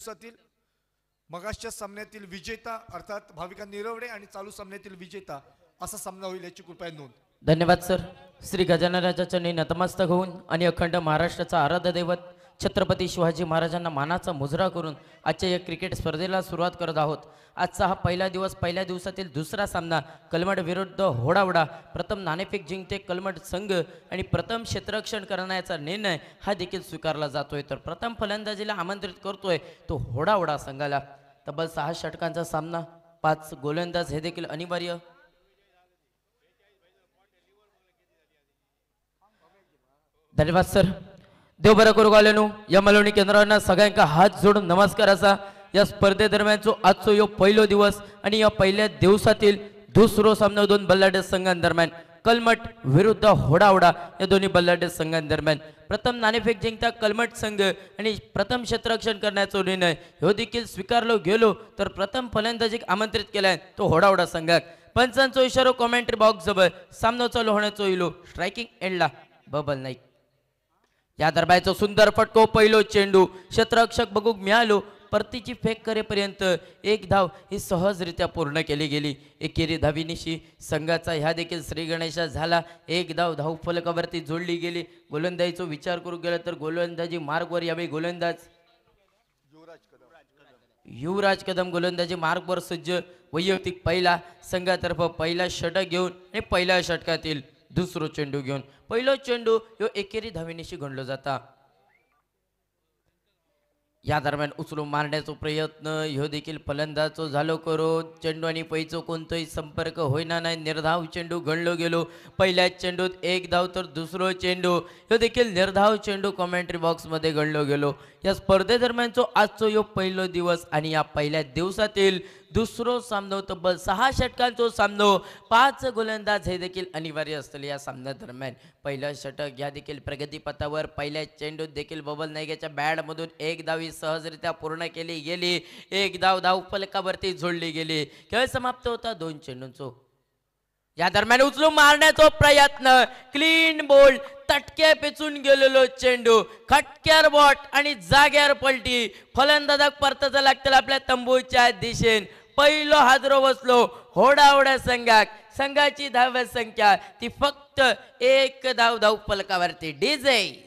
दिवसातील मगाशच्या सामन्यातील विजेता अर्थात भाविका निरवडे आणि चालू सामन्यातील विजेता असा सामना होईल याची कृपया नोंद। धन्यवाद सर। श्री गजाननाच्या चरणी नतमस्तक होऊन आणि अखंड महाराष्ट्राचा आराध्य दैवत छत्रपती शिवाजी महाराजांना मानाचा मुजरा करून आजच्या या क्रिकेट स्पर्धेला सुरुवात करत आहोत। आजचा हा पहिला दिवस, पहिल्या दिवसातील दुसरा सामना कलमड विरुद्ध होडावडा। प्रथम नाणेफेक जिंकते कलमड संघ आणि प्रथम क्षेत्ररक्षण करण्याचा निर्णय हा देखील स्वीकारला जातोय। तर प्रथम फलंदाजीला आमंत्रित करतोय तो होडावडा संघाला। तब्बल 6 षटकांचा सामना, 5 गोलंदाज हे देखील अनिवार्य। धन्यवाद सर। देव बरं करू गालेनो या मलवणी केंद्रांना सगळ्यांका हात जोडून नमस्कार असा। या स्पर्धेदरम्यानचो आजचो यो पहिलो दिवस आणि या पहिल्या दिवसातील दुसरो सामना दोन बल्लाढ्य संघांदरम्यान कलमट विरुद्ध होडावडा या दोन्ही बल्लाढ्य संघांदरम्यान। प्रथम नाणेफेक जिंकता कलमट संघ आणि प्रथम क्षेत्ररक्षण करण्याचा निर्णय ह्यो देखील स्वीकारलो गेलो। तर प्रथम फलंदाजीक आमंत्रित केलाय तो होडावडा संघाक। पंचांचो इशारो कॉमेंट्री बॉक्स जवळ सामना चालू होण्याचो इलो स्ट्रायकिंग एंडला बबल नाईक। या दरम्यानचो सुंदर फटको, पहिलो चेंडू क्षेत्ररक्षक बघूक मिळालो। परतीची फेक करेपर्यंत एक धाव ही सहजरित्या पूर्ण केली गेली। एकेरी धावीनिशी संघाचा ह्या देखील श्री गणेशा झाला। एक धाव धाव फलकावरती जोडली गेली। गोलंदाजीचा विचार करू गेला तर गोलंदाजी मार्गवर यावेळी गोलंदाज युवराज कदम गोलंदाजी मार्गवर सज्ज। वैयक्तिक पहिला संघातर्फ पहिला षटक घेऊन आणि पहिल्या षटकातील दुसरो चेंडू घेऊन पहिलो चेंडू ह्यो एकेरी धावीनिशी गणलो जाता। या दरम्यान उचलून मारण्याचा प्रयत्न ह्यो देखील फलंदाजचो झालो करो। चेंडू आणि पैचो कोणताही संपर्क होईना नाही। निर्धाव चेंडू गणलो गेलो। पहिल्या चेंडूत एक धाव तर दुसरो चेंडू ह्यो देखील निर्धाव चेंडू कॉमेंट्री बॉक्समध्ये गणलो गेलो। या स्पर्धेदरम्यानचो आजचो ह्यो पहिलो दिवस आणि या पहिल्या दिवसातील दुसरो सामनो तब्बल 6 षटकांचो सामनो, 5 गोलंदाज हे देखील अनिवार्य असतील या सामन्यादरम्यान। पहिलं षटक या देखील प्रगतीपथावर पहिल्या चेंडूत देखील बबल नाईकच्या बॅटमधून एक धावी सहजरित्या पूर्ण केली गेली। एक धाव धाव फलकावरती जोडली गेली। खेळ समाप्त होता 2 चेंडूंचो। या दरम्यान उचलून मारण्याचा प्रयत्न, क्लीन बोल्ड, तटक्या पेचून गेलेलो चेंडू, खटक्यार बॉट आणि जाग्यार पलटी। फलंदाजाक परताचा लागतील आपल्या तंबूच्या दिशेन। पहिलो हादरो बसलो होडावडा संघाक। संघाची धाव संख्या ती फक्त एक धाव धाव फलकावरती। डीजे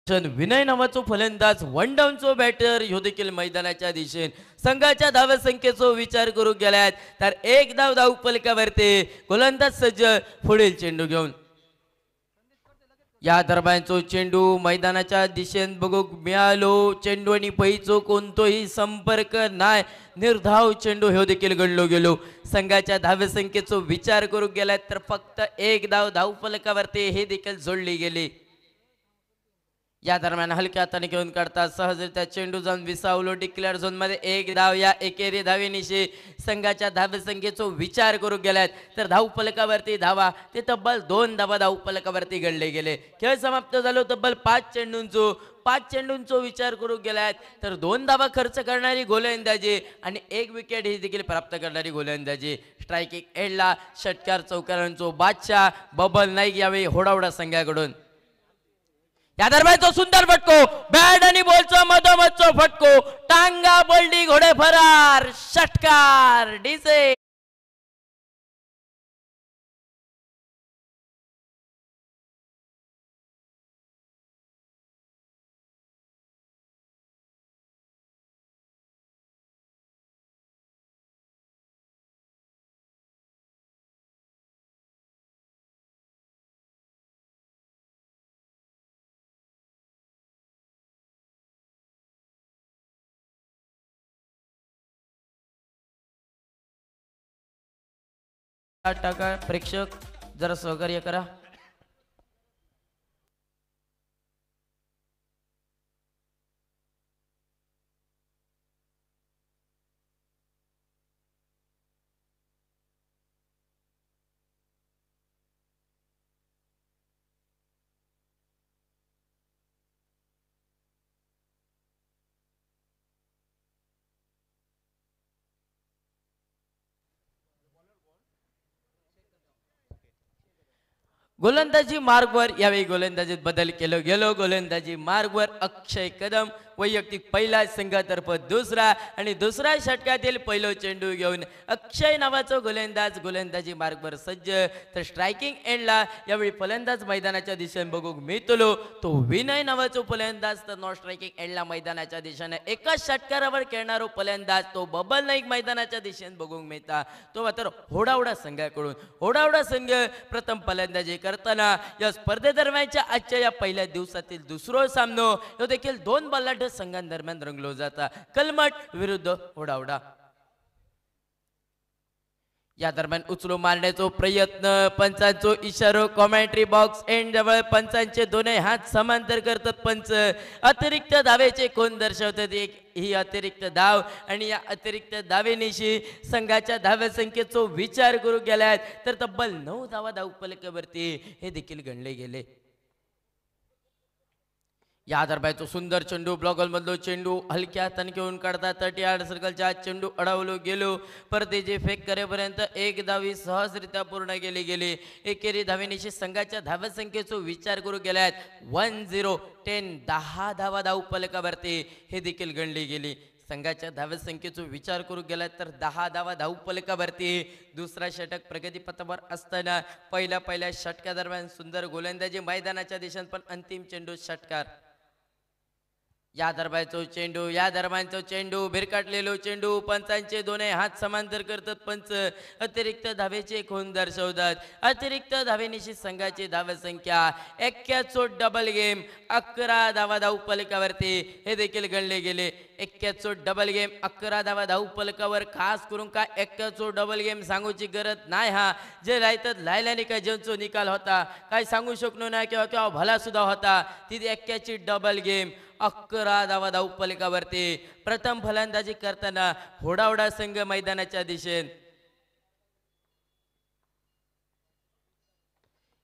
विनय नावाचो फलंदाज, वन डाऊनचो बॅटर ह्यो देखील मैदानाच्या दिशेन संघाच्या धावसंख्येचा विचार करू गेल्यात तर एक धाव धाव फलकावरती गोलंदाज सज्ज पुढील चेंडू घेऊन। या दरम्यानचो चेंडू मैदानाच्या दिशेन बघूक मिळालो। चेंडू आणि पैचो कोणतोही संपर्क नाही। निर्धाव चेंडू ह्यो देखील गणलो गेलो। संघाच्या धावसंख्येचा विचार करू गेल्यात तर फक्त एक धाव धाव फलकावरती हे देखील जोडली गेली। या दरम्यान हलक्या हाताने घेऊन काढतात सहजरित्या चेंडू जाऊन विसावलो डिक्लेअर झोन मध्ये। एक धाव या एकेरी धावेनिशी संघाच्या धावसंख्येचा विचार करू गेल्यात तर धाव फलकावरती धावा ते तब्बल 2 धावा धाव फलकावरती गणले गेले। खेळ समाप्त झालो तब्बल 5 चेंडूंचो विचार करू गेल्यात तर 2 धावा खर्च करणारी गोलंदाजी आणि 1 विकेट ही देखील प्राप्त करणारी गोलंदाजी। स्ट्रायकिंग एंडला षटकार चौकारांचो बादशाह बबल नाईक यावेळी होडावडा संघाकडून। या दरम्यान तो सुंदर फटको, बॅट आणि बॉलचा मधोमधचा फटको, टांगा बोलडी घोडे फरार, षटकार डीजे। टाका प्रेक्षक जरा सहकार्य करा. गोलंदाजी मार्गवर यावेळी गोलंदाजीत बदल केलो गेलो. गोलंदाजी मार्गवर अक्षय कदम वैयक्तिक पहिला संघातर्फ दुसरा आणि दुसऱ्या षटकातील पहिलो चेंडू घेऊन अक्षय नावाचा गोलंदाज गोलंदाजी मार्गवर सज्ज. तर स्ट्रायकिंग एंडला यावेळी फलंदाज मैदानाच्या दिशेने बघूक मिळतो तो विनय नावाचा फलंदाज. तर नॉन स्ट्रायकिंग एंडला मैदानाच्या दिशेने एकाच षटकारावर खेळणारा फलंदाज तो बबल नाईक मैदानाच्या दिशेने बघूक मिळता. तो मात्र होडावडा संघाकडून. होडावडा संघ प्रथम फलंदाजी करताना या स्पर्धेदरम्यानच्या आजच्या या पहिल्या दिवसातील दुसरा सामना तो देखील दोन बलाढ्य संघांदरम्यान रंगलो जाता. कलमट विरुद्ध होडावडा. या दरम्यान उचलू मारण्याचा प्रयत्न पंचांचो इशारो कॉमेंट्री बॉक्स एंड जवळ पंचांचे दोन्ही हात समांतर करतात. पंच अतिरिक्त धावेचे कोण दर्शवतात. एक ही अतिरिक्त धाव आणि या अतिरिक्त धावेनिशी संघाच्या धाव्या संख्येचा विचार करू गेल्यात तर तब्बल 9 धावा धावफलकावरती हे देखील गणले गेले. या दरम्यान सुंदर चेंडू ब्लॉगल मधलो चेंडू हलक्या हाताने घेऊन काढतात. 30 सर्कलच्या चेंडू अडवलो गेलो. परतीची फेक करेपर्यंत एक धावी सहजरित्या पूर्ण केली गेली. एकेरी धावेनिशी संघाच्या धाव्या संख्येचा विचार करू गेल्यात 10 धावा धावफलकावरती हे देखील गणली गेली. संघाच्या धाव्या संख्येचा विचार करू गेला तर 10 धावा धावफलकावरती. दुसरा षटक प्रगतीपथावर असताना पहिल्या षटकादरम्यान सुंदर गोलंदाजी मैदानाच्या दिशेने पण अंतिम चेंडू षटकार. या दरम्यानचा चेंडू भिरकाटलेलो चेंडू पंचांचे दोन्ही हात समांतर करतात. पंच अतिरिक्त धावेचे खून दर्शवतात. अतिरिक्त धावेनिशी संघाची धाव संख्या 91 डबल गेम 11 धावा धावफलकावरती हे देखील गणले गेले. 91 डबल गेम 11 धावा धावफलकावर. खास करून का 91 डबल गेम सांगूची गरज नाही. हा जे राहतात लायल्याने काय ज्यांचा निकाल होता काय सांगू शकलो नाही किंवा भला सुद्धा होता. ती 81 डबल गेम 11 धावा धावफलकावरती. प्रथम फलंदाजी करताना होडावडा संघ मैदानाच्या दिशेने.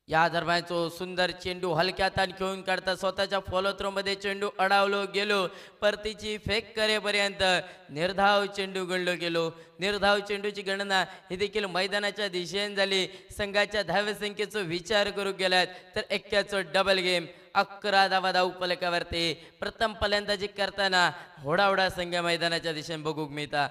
या दरम्यानचो सुंदर चेंडू हलक्या हाताने खेळून काढता स्वतःच्या फॉलो थ्रो मध्ये चेंडू अडवलो गेलो. परतीची फेक करेपर्यंत निर्धाव चेंडू गणलो गेलो. निर्धाव चेंडूची गणना ही देखील मैदानाच्या दिशेने झाली. संघाच्या धाव्या संख्येचा विचार करू गेल्यात तर 91 डबल गेम 11 धावा धावफलकावरती. प्रथम फलंदाजी करताना होडावडा संघ मैदानाच्या दिशेने बघूक मिळता.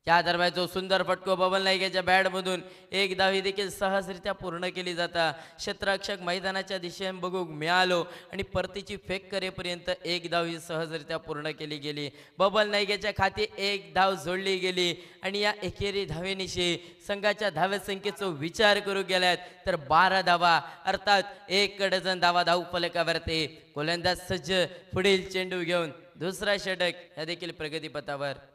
या दरम्यान सुंदर फटको बबल नाईकच्या बॅटमधून एक धावी देखील सहजरित्या पूर्ण केली जाता. क्षेत्ररक्षक मैदानाच्या दिशेने बघूक मिळालो आणि परतीची फेक करेपर्यंत एक धावी सहजरित्या पूर्ण केली गेली. बबल नाईकच्या खाती एक धाव जोडली गेली आणि या एकेरी धावेनिशी संघाच्या धाव्या संख्येचा विचार करू गेल्यात तर 12 धावा अर्थात 1 डझन धावा धावफलकावरती. गोलंदाज सज्ज पुढील चेंडू घेऊन दुसरा षटक या देखील प्रगतीपथावर.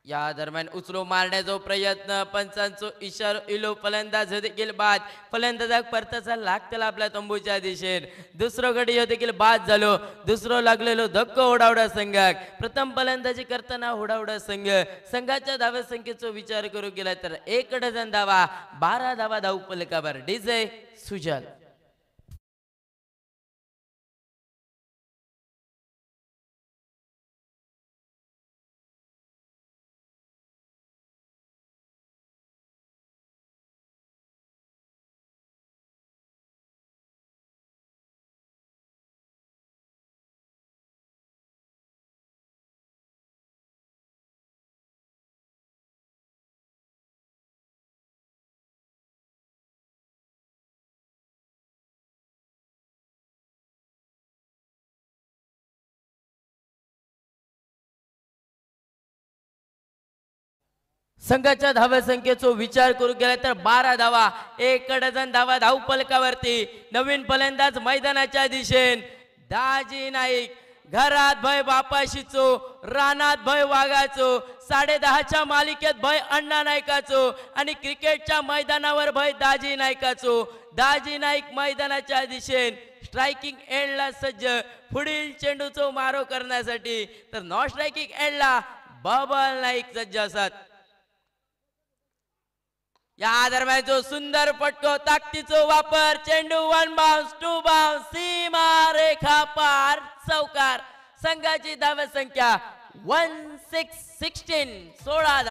या दरम्यान उचलू मारण्याचा प्रयत्न पंचांचो इशारो इलो फलंदाज देखील बाद. फलंदाजाक परताचा लागतला आपल्या तंबूच्या दिशेने. दुसरो गडी देखील बाद झालो. दुसरो लागलेलो धक्को होडावडा संघाक. प्रथम फलंदाजी करताना होडावडा संघाच्या धाव्या संख्येचा विचार करू गेला तर 1 डझन धावा 12 धावा धावफलकावर. डीजे सुजल. संघाच्या धाव्या संख्येचा विचार करू गेला तर 12 धावा 1 डझन धावा धावफलकावरती. नवीन फलंदाज मैदानाच्या दिशेने दाजी नाईक. घरात भय बापाशीचो रानात भय वाघाचो 10:30च्या मालिकेत भय अण्णा नायकाचो आणि क्रिकेटच्या मैदानावर भय दाजी नायकाचो. दाजी नाईक मैदानाच्या दिशेन स्ट्रायकिंग एंडला सज्ज पुढील चेंडूचो मारो करण्यासाठी, तर नॉन स्ट्रायकिंग एंडला बबल नाईक सज्ज असतात. या दरम्यान सुंदर फटको, ताकदीचो वापर, चेंडू 1 बाउन्स 2 बाउन्स, सीमा रेखा पार, चौकार. संघाची धाव संख्या 16 16.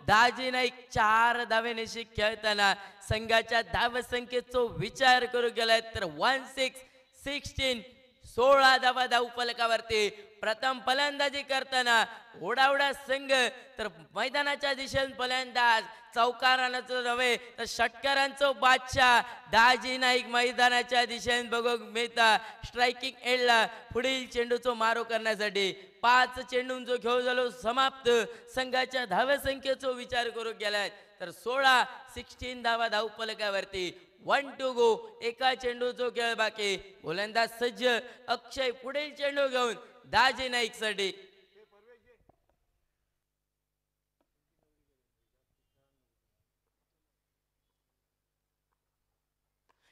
दाजी नाईक 4 धावेनिशी खेळताना संघाच्या धाव संख्येचा विचार करू गेलाय, तर 16 16 धावा धाव फलकावरती. प्रथम फलंदाजी करताना ओढावडा संघ, तर मैदानाच्या दिशेने फलंदाज चौकारांचं नव्हे तर षटकारांचं बादशाह दाजी नाईक मैदानाच्या दिशेने बघू मिळता. स्ट्रायकिंग एंडला पुढील चेंडूचो मारो करण्यासाठी 5 चेंडूंचो खेळ झालो समाप्त. संघाच्या धाव संख्येचा विचार करू गेलाय, तर 16 धावा धाव फलकावरती. 1 to go. एका चेंडूचो खेळ बाकी. गोलंदाज सज्ज. अक्षय पुढील चेंडू घेऊन दाजी नाईक साठी.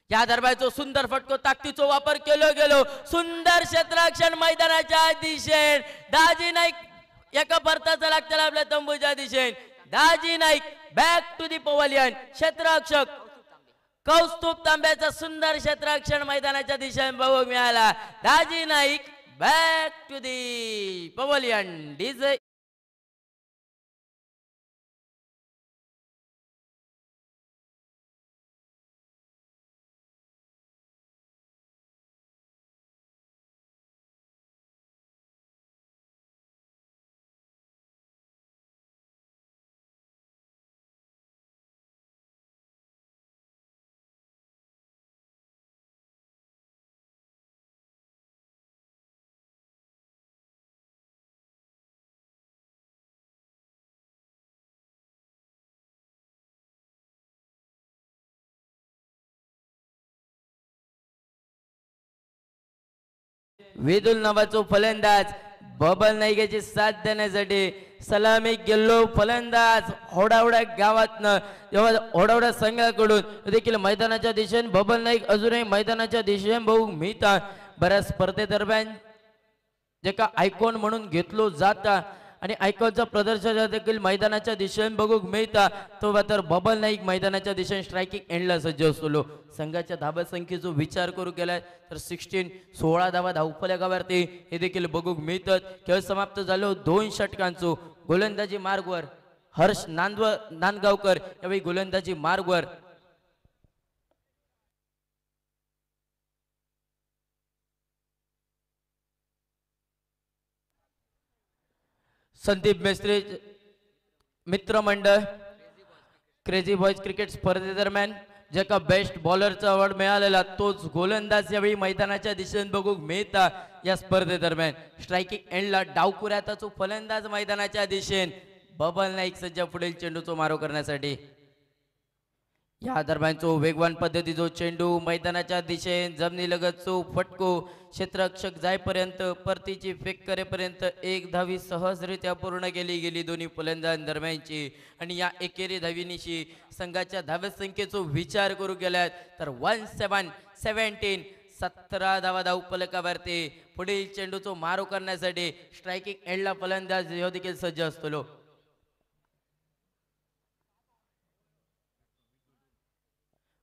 या दरम्यान सुंदर फटको, ताकदीचो वापर केलो गेलो. सुंदर क्षेत्ररक्षण मैदानाच्या दिशेन दाजी नाईक एका भरताचा लागताना आपल्या तंबूच्या दिशेन. Daji Naik back to the pavilion. क्षेत्ररक्षक कौस्तुभ तांब्याचा सुंदर क्षेत्ररक्षण मैदानाच्या दिशेने बघू मिळाला. Daji Naik back to the pavilion. डीजे वेदुल नावाचो फलंदाज बबल नाईकाची साथ देण्यासाठी सलामी गेलो फलंदाज ओढावडा गावातनं. जेव्हा ओढावडा संघाकडून देखील मैदानाच्या दिशेने बबल नाईक अजूनही मैदानाच्या दिशेने बघू मिळतात. बऱ्याच स्पर्धेदरम्यान जे का आयकॉन म्हणून घेतलो जाता आणि आयकॉनचा प्रदर्शन देखील मैदानाच्या दिशेने बघू मिळता. तो तर बबल नाईक मैदानाच्या दिशेने स्ट्रायकिंग एंडला सज्ज असतो. संघाच्या धाबा संख्येचा विचार करू गेलाय, तर 16 धावा धावफलकावरती हे देखील बघू मिळतात. खेळ समाप्त झालो 2 षटकांचो. गोलंदाजी मार्गवर हर्ष नांदगावकर यावेळी गोलंदाजी मार्गवर. संदीप मेस्त्री मित्रमंडळ क्रेझी बॉयज क्रिकेट स्पर्धेदरम्यान जे का बेस्ट बॉलरचा अवॉर्ड मिळालेला तोच गोलंदाज यावेळी मैदानाच्या दिशेने बघू मिळता. या स्पर्धेदरम्यान स्ट्रायकिंग एंडला डावकुऱ्याचा फलंदाज मैदानाच्या दिशेने बबल नाईक सज्ज पुढील चेंडूचो मारो करण्यासाठी. या दरम्यानचो वेगवान पद्धतीचो चेंडू मैदानाच्या दिशेने जमिनीलगतचो फटको. क्षेत्ररक्षक जायपर्यंत परतीची फेक करेपर्यंत 1 धावी सहजरित्या पूर्ण केली दोन्ही फलंदाजांदरम्यानची. आणि या एकेरी धावीनिशी संघाच्या धावसंख्येचा विचार करू गेल्यात, तर 17 17 धावा धाव फलकावरती. पुढील चेंडूचो मारो करण्यासाठी स्ट्रायकिंग एंडला फलंदाज ह्यो देखील सज्ज असतो.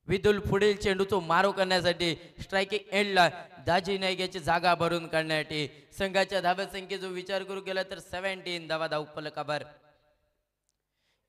विदुल पुढील चेंडूचो मारो करण्यासाठी स्ट्रायकिंग एंडला दाजी नाईक याची जागा भरून काढण्यासाठी. संघाच्या धावा संख्येचा विचार करू गेला तर 17 धावा धाव फलकावर.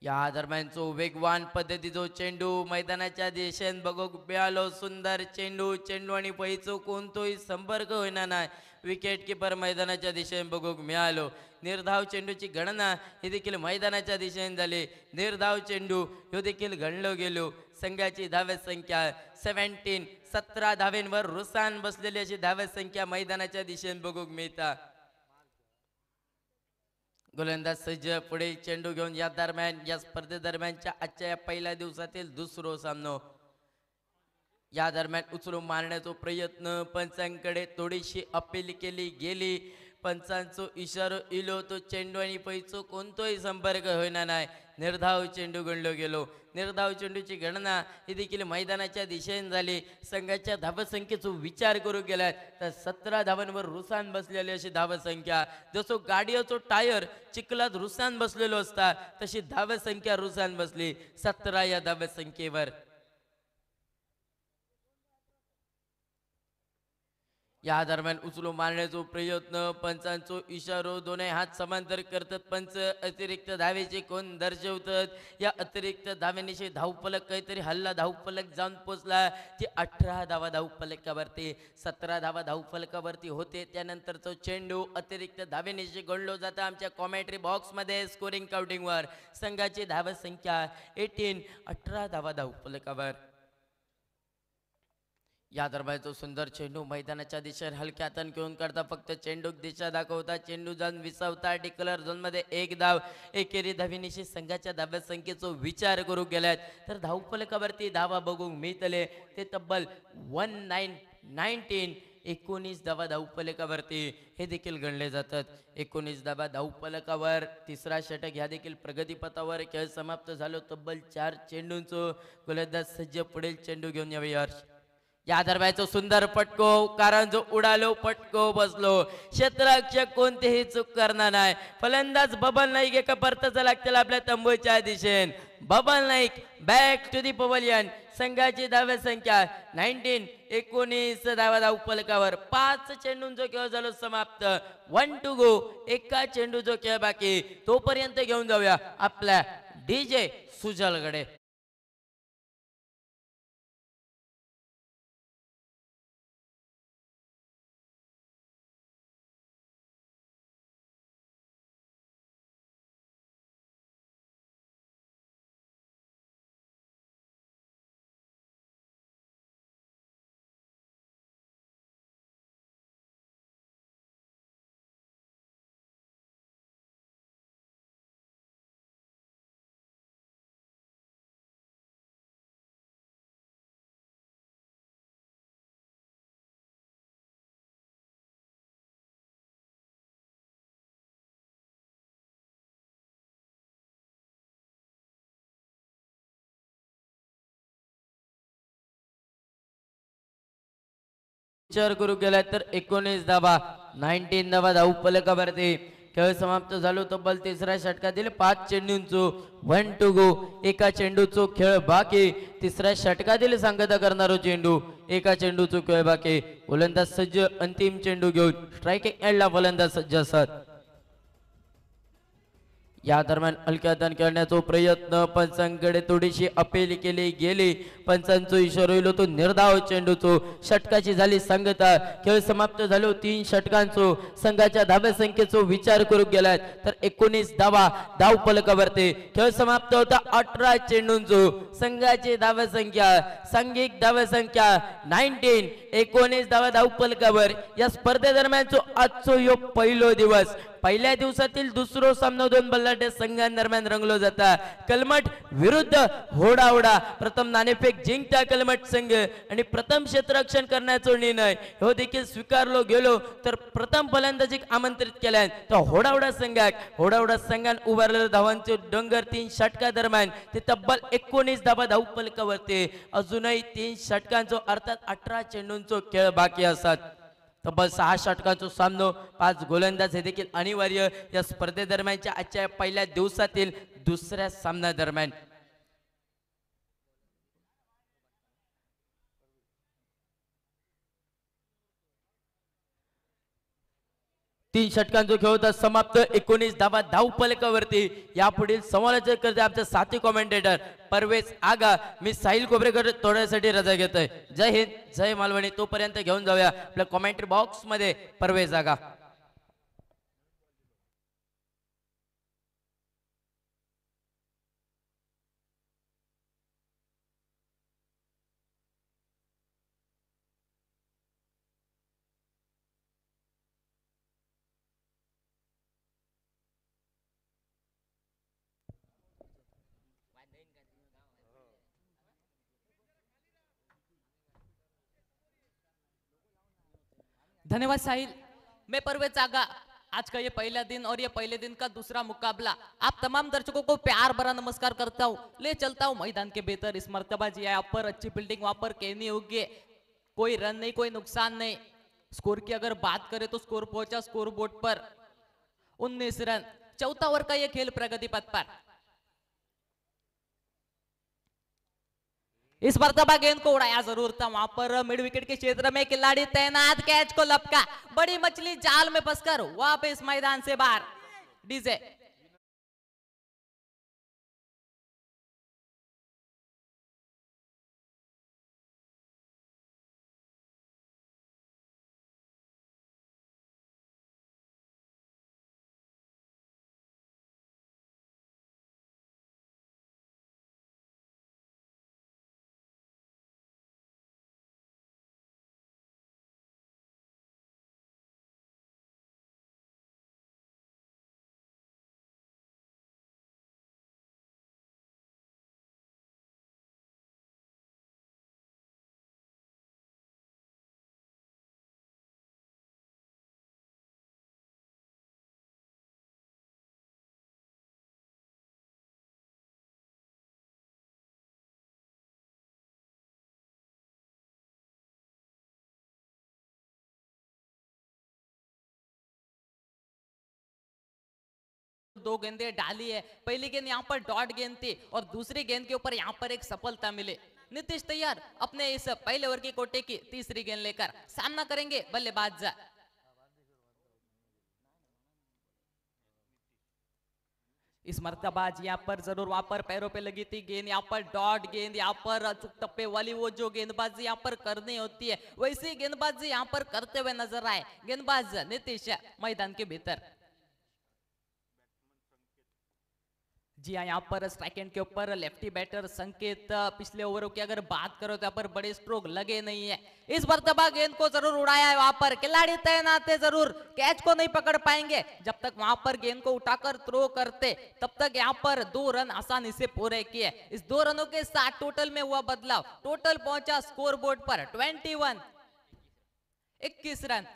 या दरम्यानचो वेगवान पद्धतीचो चेंडू मैदानाच्या दिशेने बघू मिळालो. सुंदर चेंडू आणि पैचो कोणतोही संपर्क होईना नाही. विकेट किपर मैदानाच्या दिशेने बघू मिळालो. निर्धाव चेंडूची गणना ही देखील मैदानाच्या दिशेने झाली. निर्धाव चेंडू ह्यो देखील गणलो गेलो. संघाची धाव संख्या 17 17 धावेंवर रुसान बसलेली अशी धाव संख्या मैदानाच्या दिशेने बघू मिळता. गोलंदाज सज्ज पुढील चेंडू घेऊन या दरम्यान या स्पर्धेदरम्यानच्या आजच्या या पहिल्या दिवसातील दुसरो सामनो या दरम्यान उचलून मारण्याचा प्रयत्न पंचांकडे थोडीशी अपील केली गेली पंचांचो इशारो इलो तो चेंडू आणि पैचो कोणतोही संपर्क होईना नाही निर्धाव चेंडू गणलो गेलो निर्धाव चेंडूची गणना ही देखील मैदानाच्या दिशेने झाली संघाच्या धावसंख्येचा विचार करू गेलाय तर 17 धावांवर रुसान बसलेली अशी धावसंख्या जसो गाडीचो टायर चिखलात रुसान बसलेलो असता तशी धावसंख्या रुसान बसली 17 या धावसंख्येवर या दरम्यान उचलून मारण्याचा प्रयत्न पंचांचो इशारो दोन्ही हात समांतर करतात पंच अतिरिक्त धावेचे कोण दर्शवतात या अतिरिक्त धावेनिशी धावफलक काहीतरी हल्ला धावफलक जाऊन पोचला ती 18 धावा धावफलकावरती 17 धावा धावफलकावरती होते त्यानंतरचा चेंडू अतिरिक्त धावेनिशी गणलो जातं आमच्या कॉमेंट्री बॉक्समध्ये स्कोरिंग काउंटिंगवर संघाची धावसंख्या 18 धावा धावफलकावर या दरम्यानचा सुंदर चेंडू मैदानाच्या दिशेने हलक्या हाताने घेऊन करता फक्त चेंडूक दिशा दाखवता चेंडू जाऊन विसावता डिक्लर झोनमध्ये एक धाव एकेरी धावीनिशी संघाच्या धाव्या संख्येचा विचार करू गेल्यात तर धावफलकावरती धावा बघून मिळतले ते तब्बल 19 धावा धावफलकावरती हे देखील गणले जातात 19 धावा धावफलकावर तिसरा षटक ह्या देखील प्रगतीपथावर खेळ समाप्त झालो तब्बल 4 चेंडूंचो गोलंदाज सज्ज पुढील चेंडू घेऊन यावे हर्ष या दरम्यानचा सुंदर पटको कारण जो उडालो पटको बसलो क्षेत्ररक्षक कोणतेही चूक करणार नाही फलंदाज बबल नाईक एका परताचा लागतील आपल्या तंबूच्या दिशेन बबल Naik back to the pavilion संघाची धाव्या संख्या 19 धावा धावफलकावर 5 चेंडूंचा खेळ झालो समाप्त 1 टू गो एका चेंडूचा खेळ बाकी तोपर्यंत घेऊन जाऊया आपल्या डीजे सुजलकडे विचार करू गेला तर 19 धावा 19 धावा धावफलकावरती खेळ समाप्त झालो तब्बल तिसऱ्या षटकातील 5 चेंडूंचो 1 टू गो एका चेंडूचो खेळ बाकी तिसऱ्या षटकातील सांगता करणारो चेंडू एका चेंडूचो खेळ बाकी गोलंदाज सज्ज अंतिम चेंडू घेऊन स्ट्रायकिंग एंडला फलंदाज सज्ज असतात या दरम्यान हलक्या हाताने खेळण्याचा प्रयत्न पंचांकडे थोडीशी अपील केली गेली पंचांचो इशारो इलो तो निर्धाव चेंडूचो षटकाची झाली सांगता खेळ समाप्त झालो 3 षटकांचो संघाच्या धाव्या संख्येचो विचार करू गेलात तर 19 धावा धावफलकावरती खेळ समाप्त होता 18 चेंडूंचो संघाची धाव्या संख्या सांघिक धाव्या संख्या 19 धावा धावफलकावर या स्पर्धेदरम्यानचो आजचो यो पहिलो दिवस पहिल्या दिवसातील दुसरो सामना 2 बल्लाढ्य संघांदरम्यान रंगलो जाता कलमट विरुद्ध होडावडा प्रथम नाणेफेक जिंकता कलमट संघ आणि प्रथम क्षेत्ररक्षण करण्याचा निर्णय हो देखील स्वीकारलो गेलो तर प्रथम फलंदाजीक आमंत्रित केल्यान तो होडावडा संघान उभारलेल्या धावांचे डोंगर 3 षटका दरम्यान ते तब्बल 19 धावा धावफलकावरती अजूनही 3 षटकांचो अर्थात 18 चेंडूंचो खेळ बाकी असतात तब्बल 6 षटकांचो सामनो 5 गोलंदाज हे देखील अनिवार्य या स्पर्धेदरम्यानच्या आजच्या पहिल्या दिवसातील दुसऱ्या सामना दरम्यान 3 षटकांचा खेळ होता समाप्त 19 धावा धावफलकावरती यापुढील समालोचक करते आमचे साथी कॉमेंटेटर परवेज आगा मी साहिल कोपरेकर थोड्यासाठी रजा घेतोय जय हिंद जय मालवणी तोपर्यंत घेऊन जाऊया आपल्या कॉमेंट्री बॉक्स मध्ये परवेज आगा धन्यवाद साहिल। मैं परवेज आगा। आज का ये पहला दिन और ये पहले दिन का दूसरा मुकाबला आप तमाम दर्शकों को प्यार भरा नमस्कार करता हूँ। ले चलता हूँ मैदान के भीतर। इस मर्तबा जी यहाँ पर अच्छी फील्डिंग वहां पर कहनी होगी। कोई रन नहीं, कोई नुकसान नहीं। स्कोर की अगर बात करें तो स्कोर पहुंचा स्कोर बोर्ड पर 19 रन। चौथा ओवर का ये खेल प्रगति पथ पर। इस मर्तबा गेंद को उड़ाया जरूर था वहां पर मिड विकेट के क्षेत्र में खिलाड़ी तैनात, कैच को लपका, बड़ी मछली जाल में फंसकर वापस मैदान से बाहर। डीजे दो गेंदे डाली है। पहली गेंद यहाँ पर डॉट गेंद थी और दूसरी गेंद के ऊपर यहाँ पर एक सफलता मिली। नीतीश तैयार अपने इस पहले ओवर की कोटे की तीसरी गेंद लेकर सामना करेंगे बल्लेबाज। इस मर्तबाज यहाँ पर जरूर वहां पर पैरों पे लगी थी गेंद। यहाँ पर डॉट गेंद, यहाँ पर अचूक टप्पे वाली वो जो गेंदबाजी यहाँ पर करनी होती है वैसी गेंदबाजी यहाँ पर करते हुए नजर आए गेंदबाज नीतीश मैदान के भीतर। जी हाँ, यहाँ पर स्ट्राइक एंड के ऊपर लेफ्टी बैटर संकेत। पिछले ओवरों की अगर बात करो तो यहाँ पर बड़े स्ट्रोक लगे नहीं है। इस मर्तबा गेंद को जरूर उड़ाया है वहां पर खिलाड़ी तैनात है, जरूर कैच को नहीं पकड़ पाएंगे जब तक वहां पर गेंद को उठाकर थ्रो करते तब तक यहाँ पर 2 रन आसानी से पूरे किए। इस 2 रनों के साथ टोटल में हुआ बदलाव, टोटल पहुंचा स्कोर बोर्ड पर 21 रन।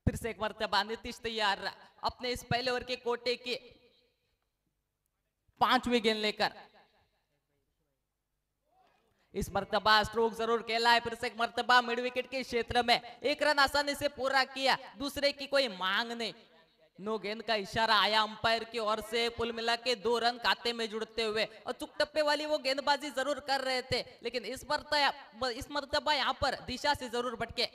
फिर से एक मर्तबा नीतीश तैयार अपने इस पहले ओवर के कोटे की 5वीं गेंद लेकर। इस मर्तबा स्ट्रोक जरूर खेला है। फिर से एक मर्तबा मिड विकेट के क्षेत्र में 1 रन आसानी से पूरा किया, दूसरे की कोई मांग नहीं। नो गेंद का इशारा आया अंपायर की ओर से। कुल मिला के 2 रन खाते में जुड़ते हुए अचूक टप्पे वाली वो गेंदबाजी जरूर कर रहे थे लेकिन इस मर्तबा यहाँ पर दिशा से जरूर भटके।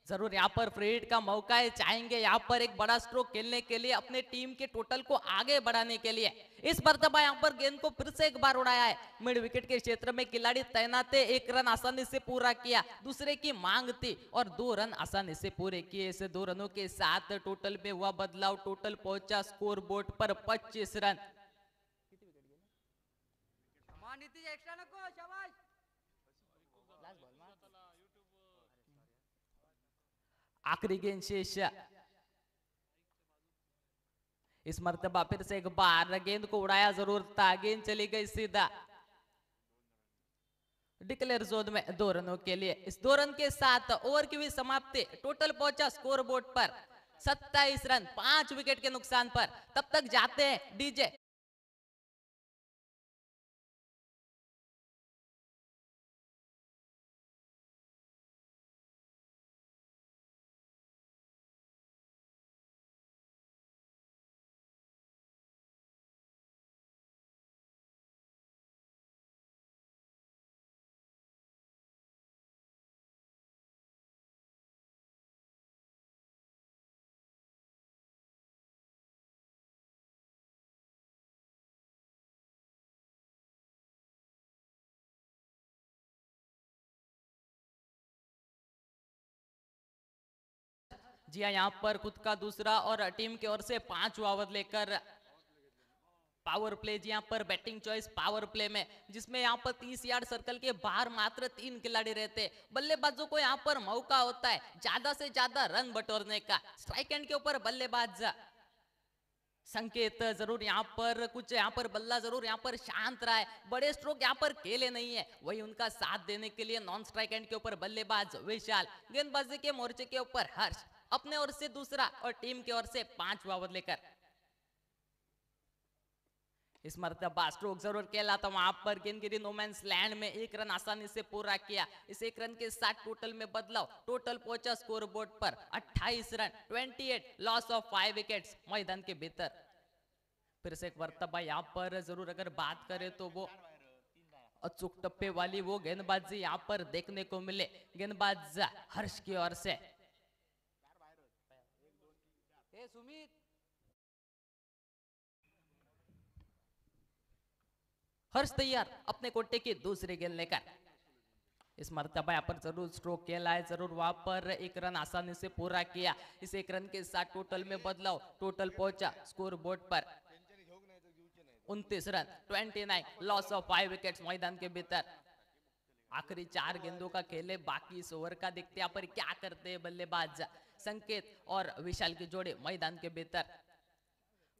जरूर यहाँ पर फ्री हिट का मौका है, चाहेंगे यहाँ पर एक बड़ा स्ट्रोक खेलने के लिए, अपने टीम के टोटल को आगे बढ़ाने के लिए। इस मर्तबा यहाँ पर गेंद को फिर से एक बार उड़ाया है। मिड विकेट के क्षेत्र में खिलाड़ी तैनात है। 1 रन आसानी से पूरा किया, दूसरे की मांग थी और 2 रन आसानी से पूरे किए। इसे 2 रनों के साथ टोटल में हुआ बदलाव, टोटल पहुंचा स्कोर बोर्ड पर 25 रन। आखिरी गेंद शेष। इस मर्तबा फिर से एक बार गेंद को उड़ाया जरूर था, गेंद चली गई सीधा डिक्लेयर जोन में 2 रनों के लिए। इस 2 रन के साथ ओवर की हुई समाप्ति, टोटल पहुंचा स्कोर बोर्ड पर 27 रन 5 विकेट के नुकसान पर। तब तक जाते हैं डीजे। जी हाँ, यहाँ पर खुद का दूसरा और टीम की ओर से 5वां ओवर लेकर पावर प्ले। जी यहाँ पर बैटिंग चॉइस पावर प्ले में, जिसमें यहाँ पर 30 यार्ड सर्कल के बाहर मात्र 3 खिलाड़ी रहते। बल्लेबाजों को यहाँ पर मौका होता है ज्यादा से ज्यादा रन बटोरने का। स्ट्राइक एंड के ऊपर बल्लेबाज संकेत जरूर यहाँ पर कुछ यहाँ पर बल्ला जरूर यहाँ पर शांत रहा है, बड़े स्ट्रोक यहाँ पर खेले नहीं है, वही उनका साथ देने के लिए नॉन स्ट्राइक एंड के ऊपर बल्लेबाज विशाल, गेंदबाजी के मोर्चे के ऊपर हर्ष, अपने ओर से दूसरा और टीम की ओर से 5वां ओवर लेकर इस मरतबा स्ट्रोक जरूर खेला था वहां पर गेंदगिरी नोमैंस लैंड में 1 रन आसानी से पूरा किया। इस 1 रन के साथ टोटल में बदलाव, टोटल पहुंचा score board per 28 run, 28, loss of 5 wickets मैदान के भीतर। फिर से एक मरतबा यहाँ पर जरूर अगर बात करें तो वो अचूक टप्पे वाली वो गेंदबाजी यहाँ पर देखने को मिले गेंदबाज हर्ष की ओर से। सुमित हर्ष तैयार अपने कोटे की दूसरी गेंद लेकर। इस मरतबा यहाँ पर जरूर स्ट्रोक खेला है, जरूर वहां पर 1 रन आसानी से पूरा किया। इस 1 रन के साथ टोटल में बदलाव, टोटल पहुंचा score board per 29 run, 29, loss of 5 wickets मैदान के भीतर। आखिरी 4 गेंदों का खेले बाकी इस ओवर का, देखते यहाँ पर क्या करते हैं बल्लेबाज संकेत और विशाल की जोड़ी मैदान के भीतर।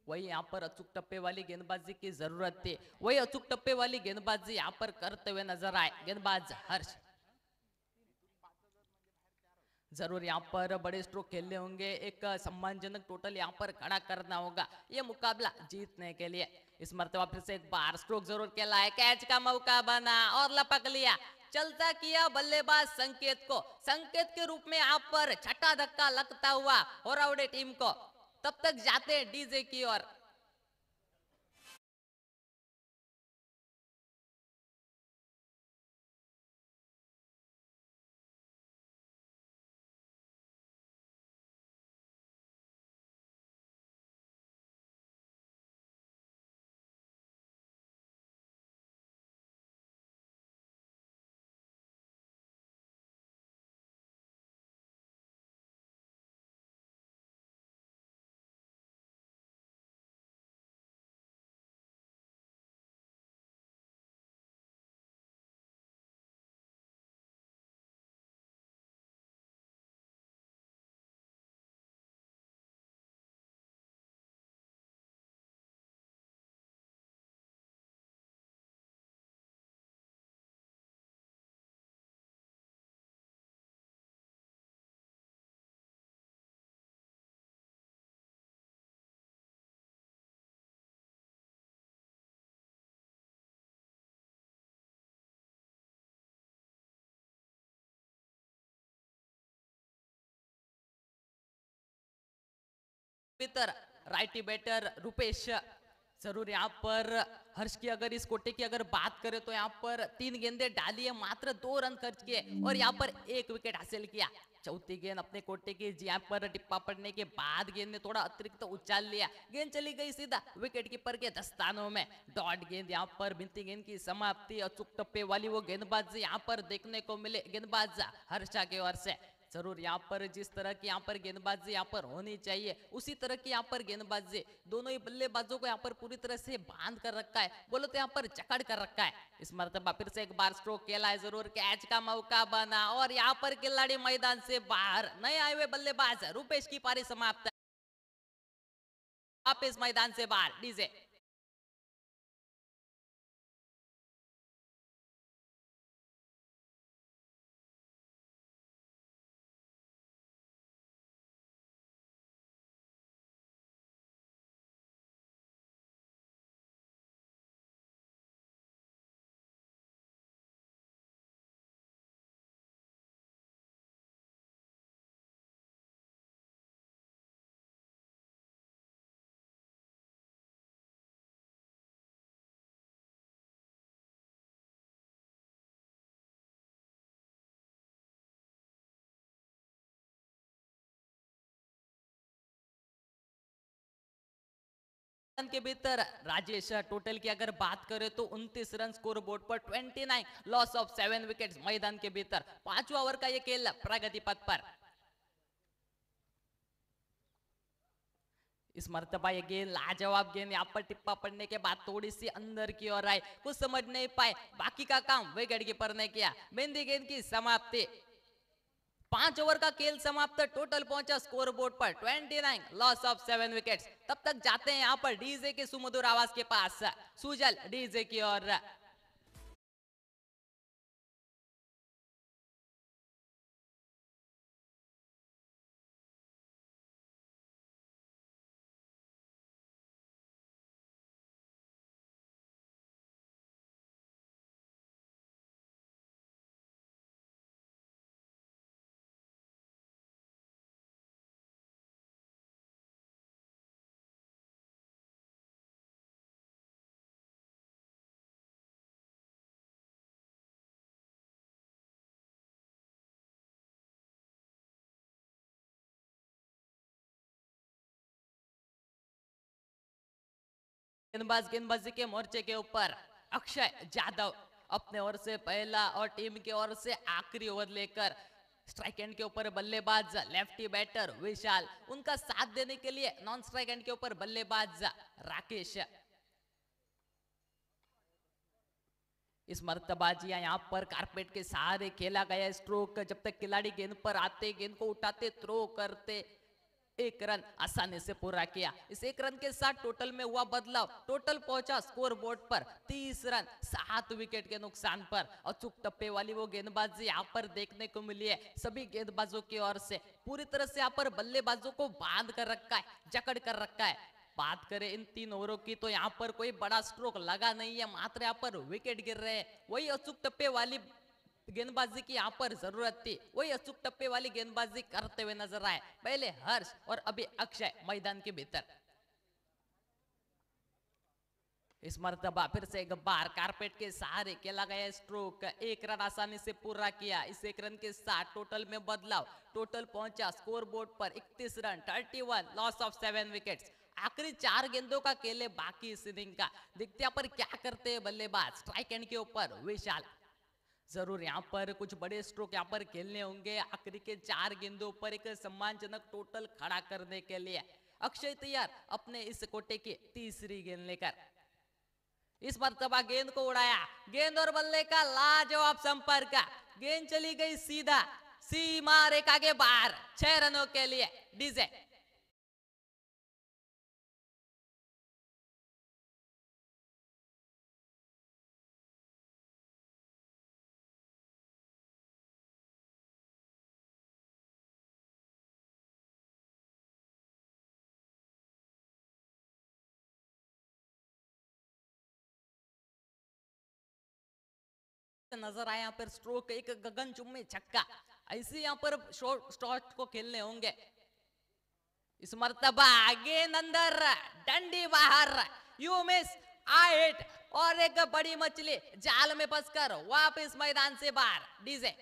वही यहाँ पर अचूक टप्पे वाली गेंदबाजी की जरूरत थी, वही अचूक टप्पे वाली गेंदबाजी यहाँ पर करते हुए नजर आए गेंदबाज हर्ष। जरूर यहाँ पर बड़े स्ट्रोक खेलने होंगे, एक सम्मानजनक टोटल यहाँ पर खड़ा करना होगा ये मुकाबला जीतने के लिए। इस मरतबा फिर से एक बार स्ट्रोक जरूर खेला है, कैच का मौका बना और लपक लिया, चलता किया बल्लेबाज संकेत को, संकेत के रूप में यहाँ पर छठा धक्का लगता हुआ होरावड़े टीम को। तब तक जाते हैं डीजे की ओर। राइटी बैटर रुपेश, जरूर यहाँ पर हर्ष की अगर इस कोटे की अगर बात करें तो यहाँ पर 3 गेंदे डाली है, मात्र 2 रन खर्च किए और यहाँ पर 1 विकेट हासिल किया। चौथी गेंद अपने कोटे की, यहाँ पर टिप्पा पड़ने के बाद गेंद ने थोड़ा अतिरिक्त उछाल लिया, गेंद चली गई सीधा विकेट कीपर के दस्तानों में। डॉट गेंद यहाँ पर बिनती गेंद की समाप्ति, अचूक टप्पे वाली वो गेंदबाजी यहाँ पर देखने को मिले गेंदबाज हर्षा की ओर से। जरूर यहाँ पर जिस तरह की यहाँ पर गेंदबाजी यहाँ पर होनी चाहिए उसी तरह की यहाँ पर गेंदबाजी, दोनों ही बल्लेबाजों को यहाँ पर पूरी तरह से बांध कर रखा है, बोलो तो यहाँ पर जकड़ कर रखा है। इस मरतबा फिर से एक बार स्ट्रोक खेला है, जरूर कैच का मौका बना और यहाँ पर खिलाड़ी मैदान से बाहर, नए आए हुए बल्लेबाज रुपेश की पारी समाप्त, वापिस मैदान से बाहर डीजे। के भीतर राजेश टोटल की अगर बात करें तो 29 run score board per, 29, loss of 7 wickets मैदान के भीतर। 5वां ओवर का ये खेल प्रगति पथ पर। इस मर्तबा ये गेंद लाजवाब गेंद, यहाँ पर टिप्पा पड़ने के बाद थोड़ी सी अंदर की ओर आई, कुछ समझ नहीं पाए, बाकी का काम विकेट कीपर ने किया। बिंदी गेंद की समाप्ति। 5 ओवर का खेल समाप्त, टोटल पहुंचा score board per 29, loss of 7 wickets. तब तक जाते हैं यहाँ पर डीजे के सुमधुर आवाज के पास, सुजल डीजे की ओर। गेंदबाजी के मोर्चे के ऊपर अक्षय जादव अपने ओर से पहला और टीम की ओर से आखिरी ओवर लेकर स्ट्राइक एंड के ऊपर बल्लेबाज लेफ्टी बैटर विशाल, उनका साथ देने के लिए नॉन स्ट्राइक एंड के ऊपर बल्लेबाज राकेश। इस मर्तबाजियां यहाँ पर कारपेट के सहारे खेला गया स्ट्रोक, जब तक खिलाड़ी गेंद पर आते, गेंद को उठाते, थ्रो करते, 1 रन आसानी से पूरा किया। इस 1 रन के साथ टोटल में हुआ बदलाव, टोटल पहुंचा स्कोर बोर्ड पर 30 रन 7 विकेट के नुकसान पर। अचूक टप्पे वाली वो गेंदबाजी यहाँ पर देखने को मिली है सभी गेंदबाजों की ओर से। पूरी तरह से यहाँ पर बल्लेबाजों को बांध कर रखा है, जकड़ कर रखा है। बात करें इन 3 ओवरों की तो यहाँ पर कोई बड़ा स्ट्रोक लगा नहीं है, मात्र यहाँ पर विकेट गिर रहे हैं। वही अचूक टप्पे वाली गेंदबाजी की यहाँ पर जरूरत थी, वही अचूक टप्पे वाली गेंदबाजी करते हुए नजर आए। पहले हर्ष और अभी अक्षय मैदान के भीतर। इस मर्तबा फिर से एक बार कारपेट के सहारे खेला गया स्ट्रोक, 1 रन आसानी से पूरा किया। इस 1 रन के साथ टोटल में बदलाव, टोटल पहुंचा score board per 31 run 31, loss of 7 wickets. आखिरी 4 गेंदों का खेले बाकी इस इनिंग का, देखते यहाँ पर क्या करते हैं बल्लेबाज। स्ट्राइक एंड के ऊपर विशाल, जरूर यहाँ पर कुछ बड़े स्ट्रोक यहाँ पर खेलने होंगे आखिरी के 4 गेंदों पर एक सम्मानजनक टोटल खड़ा करने के लिए। अक्षय तैयार अपने इस कोटे की तीसरी गेंद लेकर। इस मर्तबा गेंद को उड़ाया, गेंद और बल्ले का लाजवाब संपर्क, गेंद चली गई सीधा सीमा रेखा के बाहर। 6 रनों के लिए डीजे। नजर आया यहाँ पर स्ट्रोक, एक गगनचुम्बी छक्का, ऐसे यहाँ पर शॉर्ट स्टॉट को खेलने होंगे। इस मर्तबा गेंद अंदर, डंडी बाहर, यू मिस आई हिट, और एक बड़ी मछली जाल में फंसकर वापस मैदान से बाहर। डीजे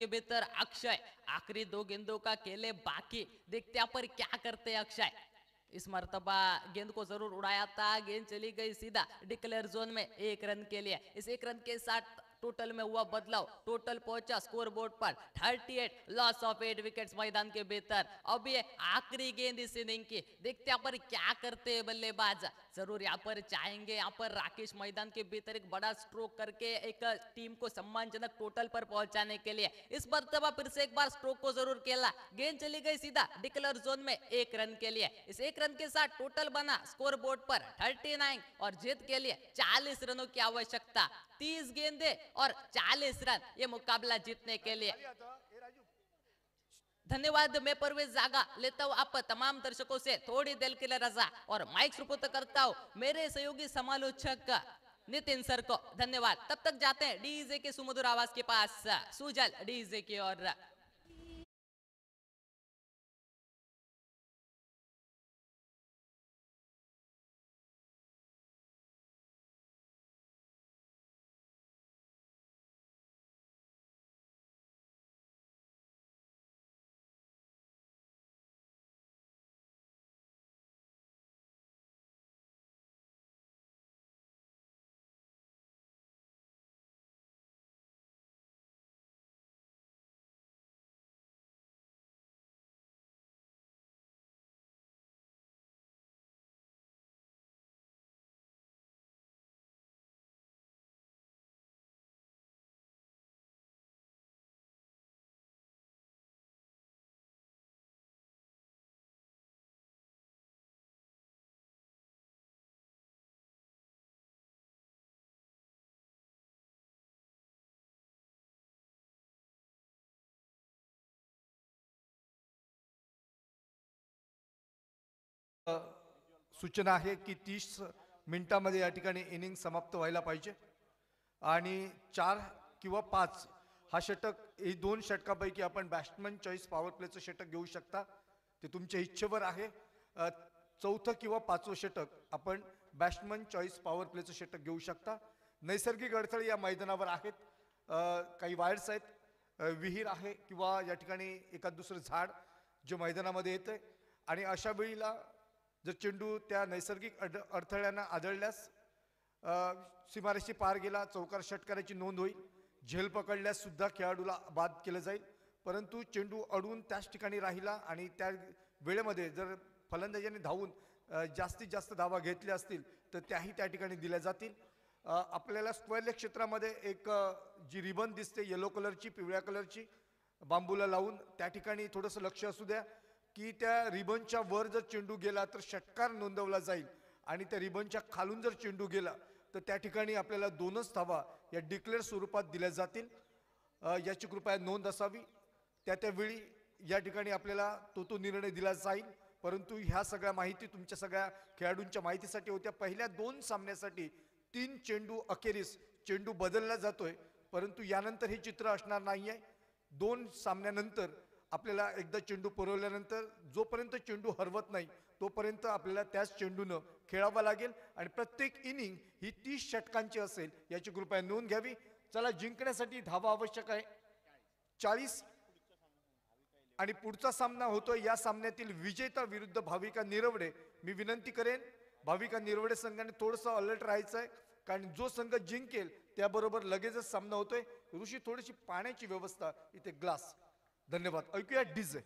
के भीतर अक्षय, आखिरी 2 गेंदों का खेले बाकी, देखते यहाँ पर क्या करते हैं अक्षय। इस मर्तबा गेंद को जरूर उड़ाया था, गेंद चली गई सीधा डिक्लेयर जोन में 1 रन के लिए। इस 1 रन के साथ टोटल में हुआ बदलाव, टोटल पहुंचा score board per 38, loss of 8 wickets मैदान के भीतर। अब ये आखिरी गेंद इस इनिंग की, देखते यहाँ पर क्या करते हैं बल्लेबाज। जरूर यहाँ पर चाहेंगे यहाँ पर राकेश मैदान के भीतर एक बड़ा स्ट्रोक करके एक टीम को सम्मानजनक टोटल पर पहुंचाने के लिए। इस मर्तबा फिर से एक बार स्ट्रोक को जरूर खेला, गेंद चली गई सीधा डिक्लेयर जोन में 1 रन के लिए। इस 1 रन के साथ टोटल बना स्कोर बोर्ड पर 39, और जीत के लिए 40 रनों की आवश्यकता। 30 गेंदे और 40 रन, ये मुकाबला जीतने के लिए। धन्यवाद। मैं परवेज जागा लेता हूँ आप तमाम दर्शकों से थोड़ी देर के लिए रजा और माइक सुपुर्द करता हूँ मेरे सहयोगी समालोचक नितिन सर को। धन्यवाद। तब तक जाते हैं डीजे के सुमधुर आवाज के पास, सुजल डीजे की ओर। सूचना आहे की 30 मिनिटांमध्ये या ठिकाणी इनिंग समाप्त व्हायला पाहिजे आणि 4 किंवा 5 हा षटक, ही 2 षटकापैकी आपण बॅट्समन चॉईस पॉवर प्लेचं षटक घेऊ शकता, ते तुमच्या इच्छेवर आहे. चौथं किंवा 5वं षटक आपण बॅट्समन चॉईस पॉवर प्लेचं षटक घेऊ शकता. नैसर्गिक अडथळे या मैदानावर आहेत. काही वायर्स आहेत, विहीर आहे किंवा या ठिकाणी एखाद दुसरं झाड जे मैदानामध्ये येतंय आणि अशा वेळीला जर चेंडू त्या नैसर्गिक अडथळ्यांना आदळल्यास सीमारेषी पार गेला, चौकार षटकाराची नोंद होईल. झेल पकडल्यास सुद्धा खेळाडूला बाद केलं जाईल. परंतु चेंडू अडवून त्याच ठिकाणी राहिला आणि त्या वेळेमध्ये जर फलंदाजांनी धावून जास्तीत जास्त धावा घेतल्या असतील तर त्याही त्या ठिकाणी दिल्या जातील. आपल्याला स्क्वेअर लेग क्षेत्रामध्ये एक जी रिबन दिसते येलो कलरची, पिवळ्या कलरची, बांबूला लावून त्या ठिकाणी थोडंसं लक्ष असू द्या की त्या रिबनच्या वर जर चेंडू गेला तर षटकार नोंदवला जाईल आणि त्या रिबनच्या खालून जर चेंडू गेला तर त्या ठिकाणी आपल्याला 2च धावा या डिक्लेअर स्वरूपात दिल्या जातील. याची कृपया नोंद असावी. त्या वेळी या ठिकाणी आपल्याला तो निर्णय दिला जाईल. परंतु ह्या सगळ्या माहिती तुमच्या सगळ्या खेळाडूंच्या माहितीसाठी होत्या. पहिल्या 2 सामन्यासाठी 3 चेंडू अखेरीस चेंडू बदलला जातोय, परंतु यानंतर हे चित्र असणार नाहीये. 2 सामन्यानंतर आपल्याला एकदा चेंडू पुरवल्यानंतर जोपर्यंत चेंडू हरवत नाही तोपर्यंत आपल्याला त्याच चेंडूनं खेळावं लागेल आणि प्रत्येक इनिंग ही 30 षटकांची असेल, याची कृपया नोंद घ्यावी. चला, जिंकण्यासाठी धावा आवश्यक आहे 40 आणि पुढचा सामना होतोय या सामन्यातील विजेता विरुद्ध भाविका निरवडे. मी विनंती करेन भाविका निरवडे संघाने थोडंसं अलर्ट राहायचं आहे, कारण जो संघ जिंकेल त्याबरोबर लगेचच सामना होतोय. ऋषी, थोडीशी पाण्याची व्यवस्था, इथे ग्लास. धन्यवाद. ऐकूया डीजे.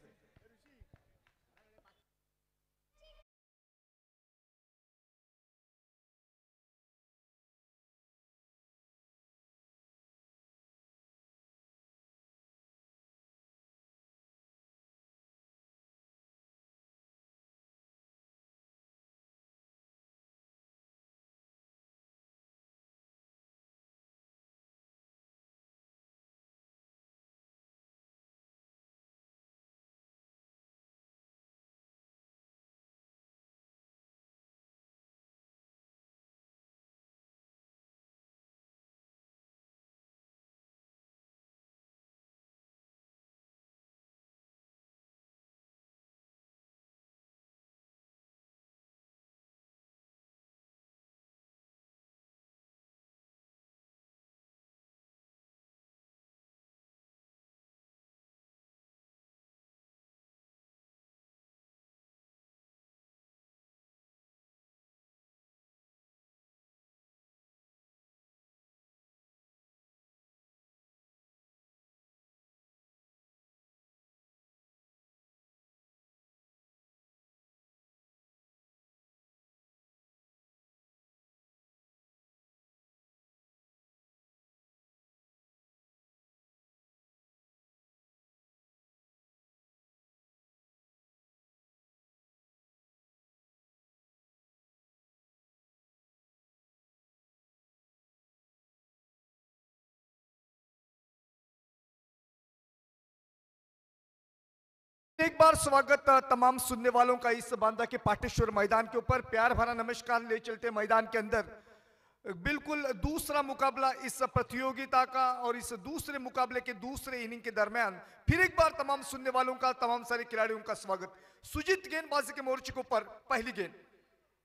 एक बार स्वागत तमाम सुनने वालों का इस बांदा के पाटेश्वर मैदान के ऊपर प्यार भरा नमस्कार ले चलते मैदान के अंदर बिल्कुल दूसरा मुकाबला इस प्रतियोगिता का और इस दूसरे मुकाबले के दूसरे इनिंग के दरमियान फिर एक बार तमाम सुनने वालों का तमाम सारे खिलाड़ियों का स्वागत। सुजीत गेंदबाजी के मोर्चे के ऊपर पहली गेंद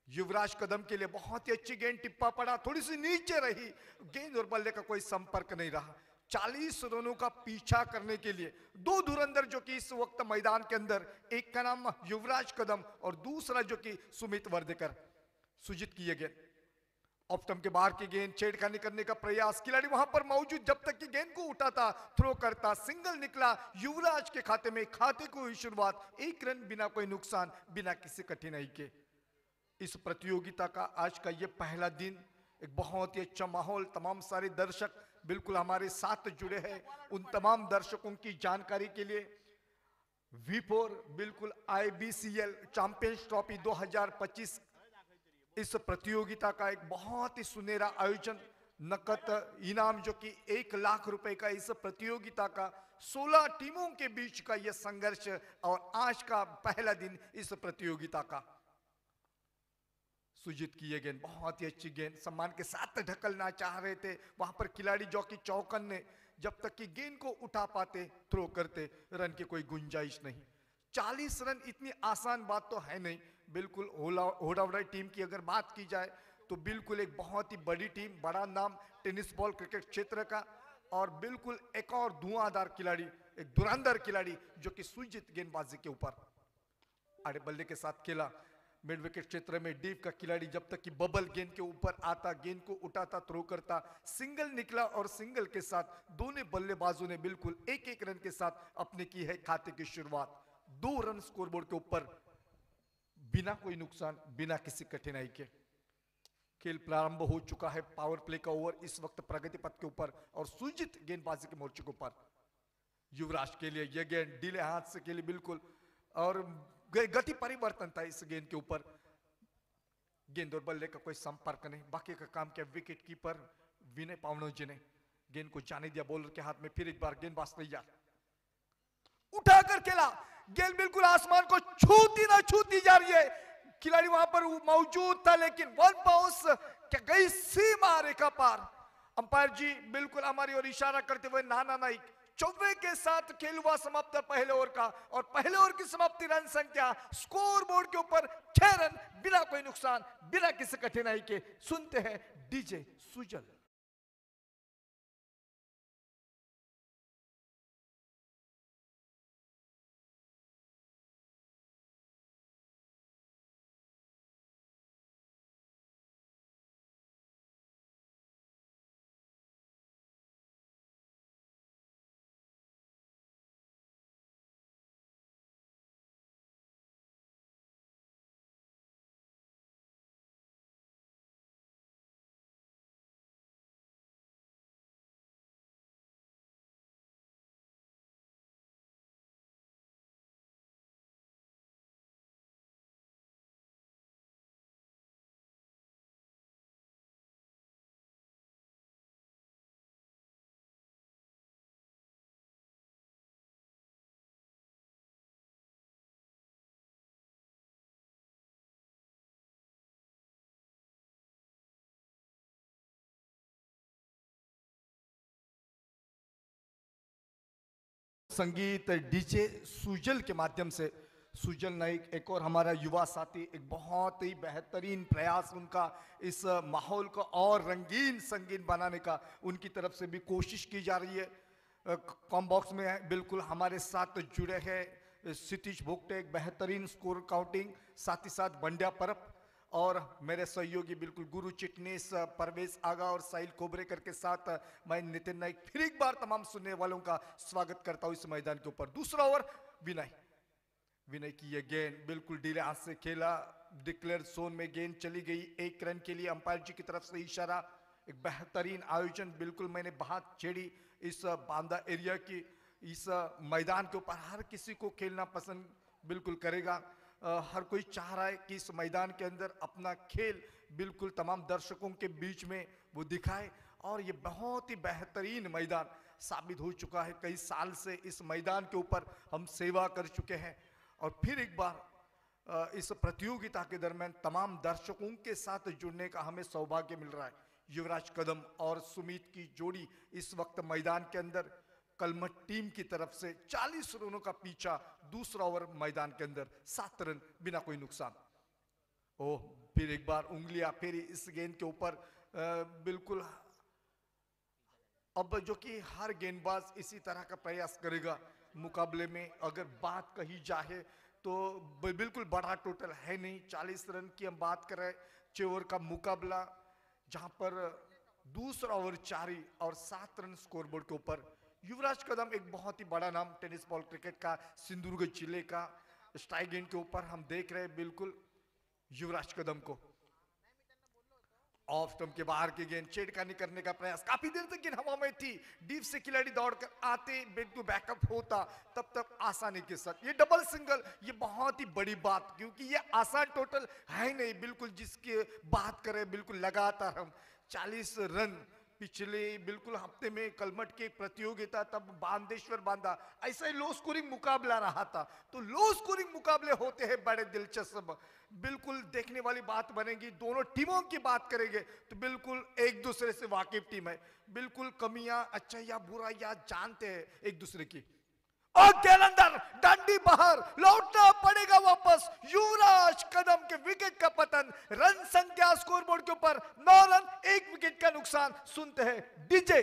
युवराज कदम के लिए बहुत ही अच्छी गेंद, टिप्पा पड़ा, थोड़ी सी नीचे रही, गेंद और बल्ले का कोई संपर्क नहीं रहा। 40 रनों का पीछा करने के लिए दो धुरंधर जो कि इस वक्त मैदान के अंदर, एक का नाम युवराज कदम और दूसरा जो कि सुमित वर्देकर। सुजीत की यह गेंद ऑप्टम के बाहर की गेंद, छेड़खानी करने का प्रयास, खिलाड़ी वहां पर मौजूद जब तक कि गेंद को उठाता, थ्रो करता, सिंगल निकला युवराज के खाते में। खाते को हुई शुरुआत, 1 रन बिना कोई नुकसान, बिना किसी कठिनाई के। इस प्रतियोगिता का आज का ये पहला दिन, एक बहुत ही अच्छा माहौल, तमाम सारे दर्शक बिल्कुल हमारे साथ जुड़े हैं। उन तमाम दर्शकों की जानकारी के लिए V4 बिल्कुल IBCL चैंपियंस ट्रॉफी 2025 इस प्रतियोगिता का एक बहुत ही सुनहरा आयोजन, नकद इनाम जो कि 1 लाख रुपए का इस प्रतियोगिता का, 16 टीमों के बीच का यह संघर्ष और आज का पहला दिन इस प्रतियोगिता का। सुजीत की यह गेंद बहुत ही अच्छी गेंद, सम्मान के साथ ढकलना चाह रहे थे वहां पर खिलाड़ी जॉकी चौकन ने, जब तक कि गेंद को उठा पाते, थ्रो करते, रन की कोई गुंजाइश नहीं। 40 रन इतनी आसान बात तो है नहीं। बिल्कुल होडावड़ा टीम की अगर बात की जाए तो बिल्कुल एक बहुत ही बड़ी टीम, बड़ा नाम टेनिस बॉल क्रिकेट क्षेत्र का, और बिल्कुल एक और धुआंधार खिलाड़ी, एक धुरंधर खिलाड़ी जो कि सुजीत गेंदबाजी के ऊपर आड़े बल्ले के साथ खेला। मिड विकेट क्षेत्र में डीप का खिलाड़ी जब तक कि बबल गेंद के ऊपर आता, गेंद को उठाता, थ्रो करता, सिंगल निकला और सिंगल के साथ दोनों बल्लेबाजों ने बिल्कुल 1-1 रन के साथ अपने की है खाते की शुरुआत। 2 रन स्कोरबोर्ड के ऊपर बिना कोई नुकसान, बिना किसी कठिनाई के। खेल प्रारंभ हो चुका है। पावर प्ले का ओवर इस वक्त प्रगति पथ के ऊपर और सुजीत गेंदबाजी के मोर्चे के ऊपर। युवराज के लिए यह गेंद डीले हाथ से खेली बिल्कुल, और गति परिवर्तन था इस गेंद के ऊपर। गेंद और बल्ले का कोई संपर्क नहीं, बाकी का काम किया विकेट कीपर विनय पावनो जी ने। गेंद को जाने दिया बॉलर के हाथ में, फिर एक बार गेंदबाज तैयार, उठाकर खेला, गेंद बिल्कुल आसमान को छूती ना छूती जा रही है। खिलाड़ी वहां पर मौजूद था लेकिन वन बाउंस क्या गई सीमा रेखा पार। अंपायर जी बिल्कुल हमारी ओर इशारा करते हुए नाना नाइक, चौवे के साथ खेल हुआ समाप्त पहले ओवर का, और पहले ओवर की समाप्ति रन संख्या स्कोर बोर्ड के ऊपर 6 रन, बिना कोई नुकसान, बिना किसी कठिनाई के। सुनते हैं डीजे सुजल। संगीत डीजे सुजल के माध्यम से। सुजल नाइक एक और हमारा युवा साथी, एक बहुत ही बेहतरीन प्रयास उनका इस माहौल को और रंगीन संगीन बनाने का उनकी तरफ से भी कोशिश की जा रही है। कॉम बॉक्स में बिल्कुल हमारे साथ जुड़े हैं सितीश भोगटे, एक बेहतरीन स्कोर काउंटिंग, साथ ही साथ बंड्या परप, और मेरे सहयोगी बिल्कुल गुरु चिटनीस परवेज आगा और साहिल कोबरेकर के साथ मैं नितिन नाइक फिर एक बार तमाम सुनने वालों का स्वागत करता हूं इस मैदान के ऊपर। दूसरा ओवर विनय की यह गेंद बिल्कुल डीले हाथ से खेला, डिक्लेयर जोन में गेंद चली गई 1 रन के लिए। अंपायर जी की तरफ से इशारा, एक बेहतरीन आयोजन, बिल्कुल मैंने बात छेड़ी इस बांदा एरिया की। इस मैदान के ऊपर हर किसी को खेलना पसंद बिल्कुल करेगा, हर कोई चाह रहा है कि इस मैदान के अंदर अपना खेल बिल्कुल तमाम दर्शकों के बीच में वो दिखाए, और ये बहुत ही बेहतरीन मैदान साबित हो चुका है। कई साल से इस मैदान के ऊपर हम सेवा कर चुके हैं, और फिर एक बार इस प्रतियोगिता के दरमियान तमाम दर्शकों के साथ जुड़ने का हमें सौभाग्य मिल रहा है। युवराज कदम और सुमित की जोड़ी इस वक्त मैदान के अंदर कलमट टीम की तरफ से 40 रनों का पीछा, दूसरा ओवर मैदान के अंदर 7 रन बिना कोई नुकसान। ओह, फिर एक बार उंगलियां फेरी इस गेंद के ऊपर, बिल्कुल अब जो कि हर गेंदबाज इसी तरह का प्रयास करेगा मुकाबले में। अगर बात कही जाए तो बिल्कुल बड़ा टोटल है नहीं, 40 रन की हम बात कर रहे हैं। 6 ओवर का मुकाबला जहां पर दूसरा ओवर 4 और 7 रन स्कोरबोर्ड के ऊपर। युवराज कदम एक बहुत ही बड़ा नाम टेनिस बॉल क्रिकेट का, सिंधुदुर्ग जिले का। स्ट्राइक गेंद के ऊपर हम देख रहे हैं बिल्कुल युवराज कदम को। ऑफ स्टंप के बाहर की गेंद छेड़खानी करने का प्रयास, काफी देर तक गेंद हवा में थी। डीप से खिलाड़ी दौड़कर आते, बैक टू बैकअप होता, तब तक आसानी के साथ ये डबल सिंगल, ये बहुत ही बड़ी बात, क्योंकि ये आसान टोटल है नहीं बिल्कुल जिसकी बात करें। बिल्कुल लगातार हम 40 रन पिछले बिल्कुल हफ्ते में कलमट की प्रतियोगिता, तब बांदेश्वर बांधा, ऐसा ही लो स्कोरिंग मुकाबला रहा था। तो लो स्कोरिंग मुकाबले होते हैं बड़े दिलचस्प, बिल्कुल देखने वाली बात बनेगी। दोनों टीमों की बात करेंगे तो बिल्कुल एक दूसरे से वाकिफ टीम है, बिल्कुल कमियां अच्छा या बुरा या जानते हैं एक दूसरे की। और गेंद अंदर, डंडी बाहर, लौटना पड़ेगा वापस। युवराज कदम के विकेट का पतन। रन संख्या स्कोरबोर्ड के ऊपर 9 रन, 1 विकेट का नुकसान। सुनते हैं डीजे।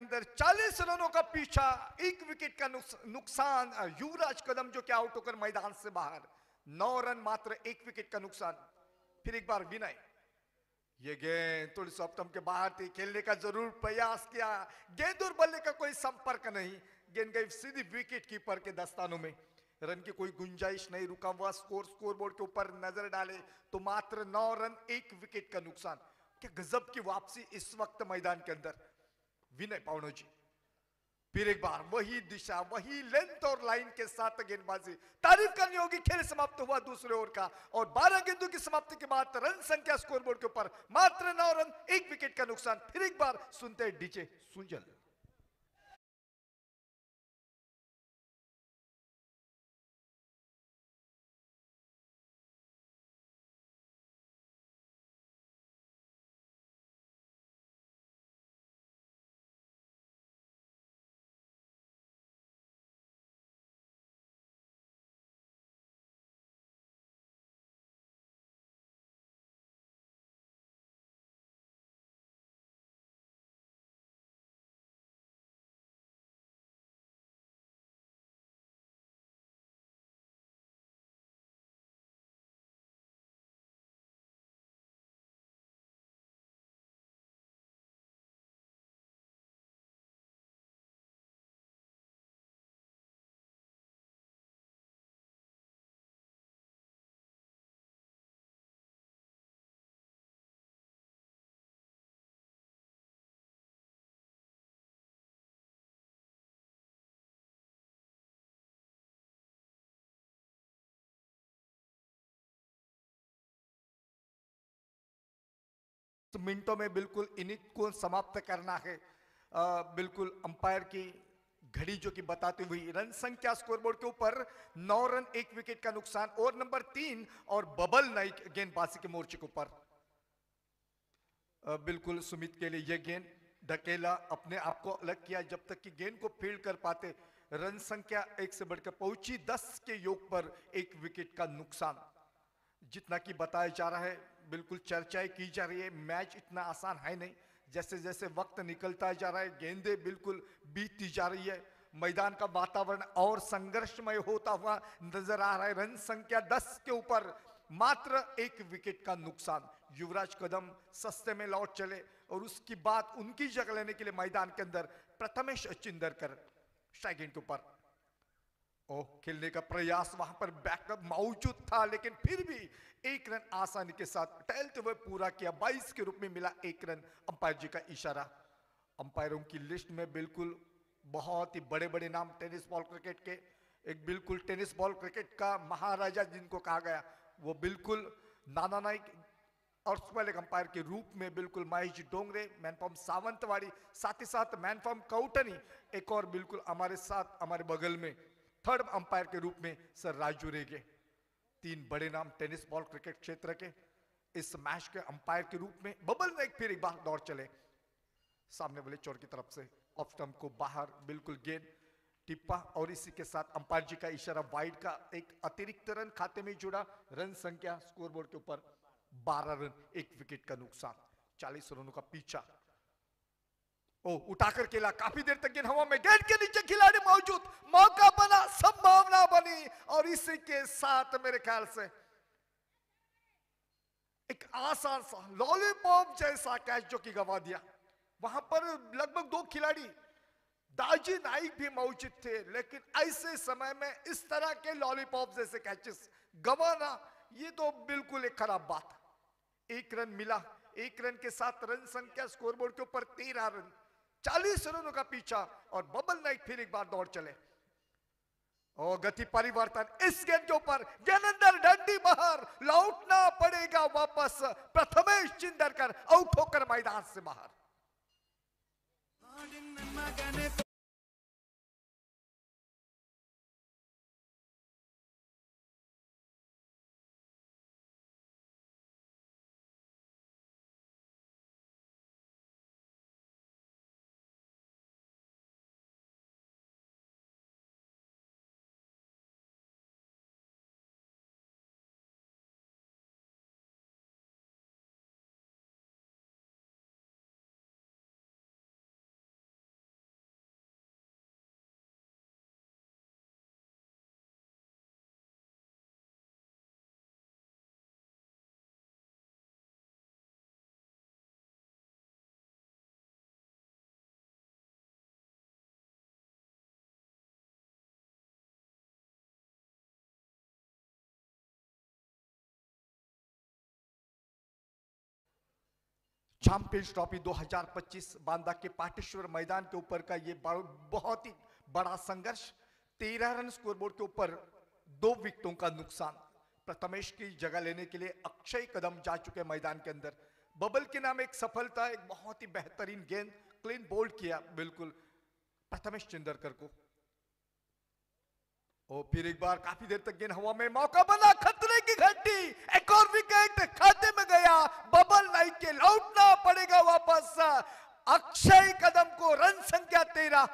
अंदर 40 रनों का पीछा, 1 विकेट का नुकसान। युवराज कदम जो कि आउट होकर मैदान से बाहर। 9 रन मात्र, 1 विकेट का नुकसान। फिर एक बार विनय, ये गेंद थोड़ी सप्तम के बाहर थी, खेलने का जरूर प्रयास किया, गेंद और बल्ले का कोई संपर्क नहीं। गेंद गई सीधी विकेट कीपर के दस्तानों में। रन की कोई गुंजाइश नहीं, रुका हुआ स्कोरबोर्ड के ऊपर नजर डाले तो मात्र 9 रन, 1 विकेट का नुकसान। क्या गजब की वापसी इस वक्त मैदान के अंदर विनय पावनोजी। फिर एक बार वही दिशा, वही लेंथ और लाइन के साथ गेंदबाजी, तारीफ करनी होगी। खेल समाप्त हुआ दूसरे ओवर का और 12 गेंदों की समाप्ति के बाद रन संख्या स्कोरबोर्ड के ऊपर मात्र 9 रन, 1 विकेट का नुकसान। फिर एक बार सुनते हैं डीजे सुजल। मिनटों में बिल्कुल इनिंग को समाप्त करना है। बिल्कुल अंपायर की घड़ी जो कि बताती हुई रन संख्या स्कोरबोर्ड के ऊपर 9 रन, 1 विकेट का नुकसान। और नंबर 3 और बबल नाइक गेंदबाजी के मोर्चे के ऊपर। बिल्कुल सुमित के लिए यह गेंद ढकेला, अपने आप को अलग किया, जब तक कि गेंद को फील्ड कर पाते रन संख्या 1 से बढ़कर पहुंची 10 के योग पर 1 विकेट का नुकसान। जितना कि बताया जा रहा है, बिल्कुल चर्चाएं की जा रही है, मैच इतना आसान है नहीं। जैसे जैसे वक्त निकलता जा रहा है, गेंदें बिल्कुल बीतती जा रही है, मैदान का वातावरण और संघर्षमय होता हुआ नजर आ रहा है। रन संख्या 10 के ऊपर मात्र 1 विकेट का नुकसान। युवराज कदम सस्ते में लौट चले और उसके बाद उनकी जगह लेने के लिए मैदान के अंदर प्रथमेश चिंदरकर स्ट्राइक के ऊपर खेलने का प्रयास वहां पर बैकअप मौजूद था, लेकिन फिर भी 1 रन आसानी के साथ टहलते हुए पूरा किया। 22 के रूप में मिला 1 रन। अंपायर जी का इशारा। अंपायरों की लिस्ट में बिल्कुल बहुत ही बड़े बड़े नाम टेनिस बॉल क्रिकेट के, एक बिल्कुल टेनिस बॉल क्रिकेट का महाराजा जिनको कहा गया, वो बिल्कुल नाना नाइक और सुपर लेग अंपायर के रूप में बिल्कुल महेश जी डोंगरे, मैन फ्रॉम सावंतवाड़ी, साथ ही साथ मैन फ्रॉम कौटनी, एक और बिल्कुल हमारे साथ हमारे बगल में थर्ड अंपायर के रूप में सर राजू रेगे। 3 बड़े नाम टेनिस बॉल क्रिकेट क्षेत्र के इस मैच के अंपायर के रूप में। बबल नाइक फिर एक बार दौड़ चले सामने वाले चोर की तरफ से, ऑफ स्टंप को बाहर बिल्कुल गेंद टिप्पा और इसी के साथ अंपायर जी का इशारा वाइड का एक अतिरिक्त रन खाते में जुड़ा। रन संख्या स्कोरबोर्ड के ऊपर 12 रन, 1 विकेट का नुकसान। 40 रनों का पीछा। उठाकर खेला, काफी देर तक गेंद हवा में, गेंद के नीचे खिलाड़ी मौजूद, मौका बना, संभावना बनी और इसी के साथ मेरे ख्याल से एक आसान सा लॉलीपॉप जैसा कैच जो कि गवा दिया। वहां पर लगभग 2 खिलाड़ी दाजी नाइक भी मौजूद थे, लेकिन ऐसे समय में इस तरह के लॉलीपॉप जैसे कैचेस गवाना, ये तो बिल्कुल एक खराब बात। 1 रन मिला। 1 रन के साथ रन संख्या स्कोरबोर्ड के ऊपर 13 रन, 40 रनों का पीछा और बबल नाइक फिर एक बार दौड़ चले। और गति परिवर्तन इस गेंद के ऊपर, गेंद अंदर, डंडी बाहर, लौटना पड़ेगा वापस। प्रथमेश चिंदरकर आउट होकर मैदान से बाहर। चैंपियंस ट्रॉफी 2025 बांदा के पाटेश्वर मैदान के ऊपर का ये बहुत ही बड़ा संघर्ष। 13 रन स्कोरबोर्ड के ऊपर 2 विकेटों का नुकसान। प्रथमेश की जगह लेने के लिए अक्षय कदम जा चुके मैदान के अंदर। बबल के नाम एक सफलता, एक बहुत ही बेहतरीन गेंद, क्लीन बोल्ड किया बिल्कुल प्रथमेश चिंदरकर को। और फिर एक बार काफी देर तक गेंद हवा में, मौका बना, खतरे की घंटी, एक और विकेट खाते में गया। बबल नाइक के लौटना पड़ेगा वापस। अक्षय कदम को रन संख्या 13।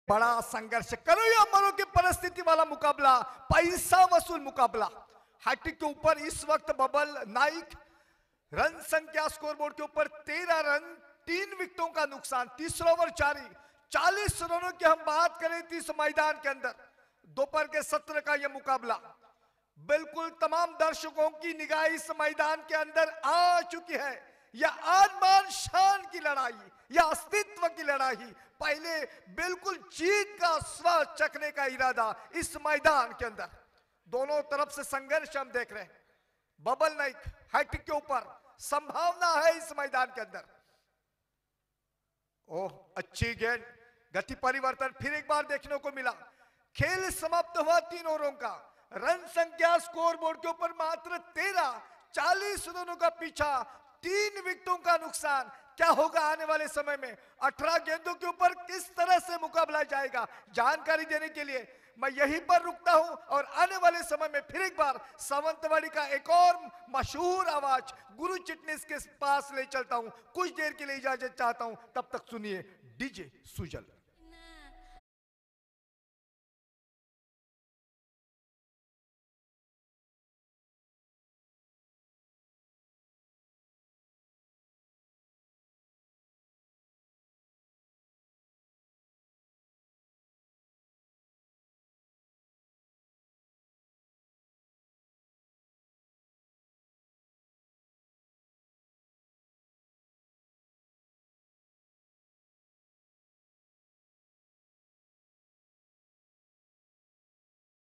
बड़ा संघर्ष, करो या मरो की परिस्थिति वाला मुकाबला, पैसा वसूल मुकाबला। हैट्रिक के ऊपर इस वक्त बबल नाइक। रन संख्या स्कोरबोर्ड के ऊपर 13 रन, 3 विकेटों का नुकसान। तीसरा ओवर जारी। 40 रनों की हम बात करें इस मैदान के अंदर। दोपहर के सत्र का यह मुकाबला। बिल्कुल तमाम दर्शकों की निगाह इस मैदान के अंदर आ चुकी है। यह आन शान की लड़ाई, यह अस्तित्व की लड़ाई, पहले बिल्कुल जीत का स्वाद चखने का इरादा इस मैदान के अंदर। दोनों तरफ से संघर्ष हम देख रहे हैं। बबल नाइक हैट्रिक के ऊपर, संभावना है इस मैदान के अंदर। ओह, अच्छी गेंद, गति परिवर्तन फिर एक बार देखने को मिला। खेल समाप्त हुआ 3 ओवरों का। रन संख्या स्कोर बोर्ड के ऊपर मात्र 13, 40 रनों का पीछा, 3 विकेटों का नुकसान। क्या होगा आने वाले समय में? 18 गेंदों के ऊपर किस तरह से मुकाबला जाएगा, जानकारी देने के लिए मैं यहीं पर रुकता हूं और आने वाले समय में फिर एक बार सावंतवाड़ी का एक और मशहूर आवाज गुरु चिटनिस के पास ले चलता हूं। कुछ देर के लिए इजाजत चाहता हूं, तब तक सुनिए डीजे सुजल।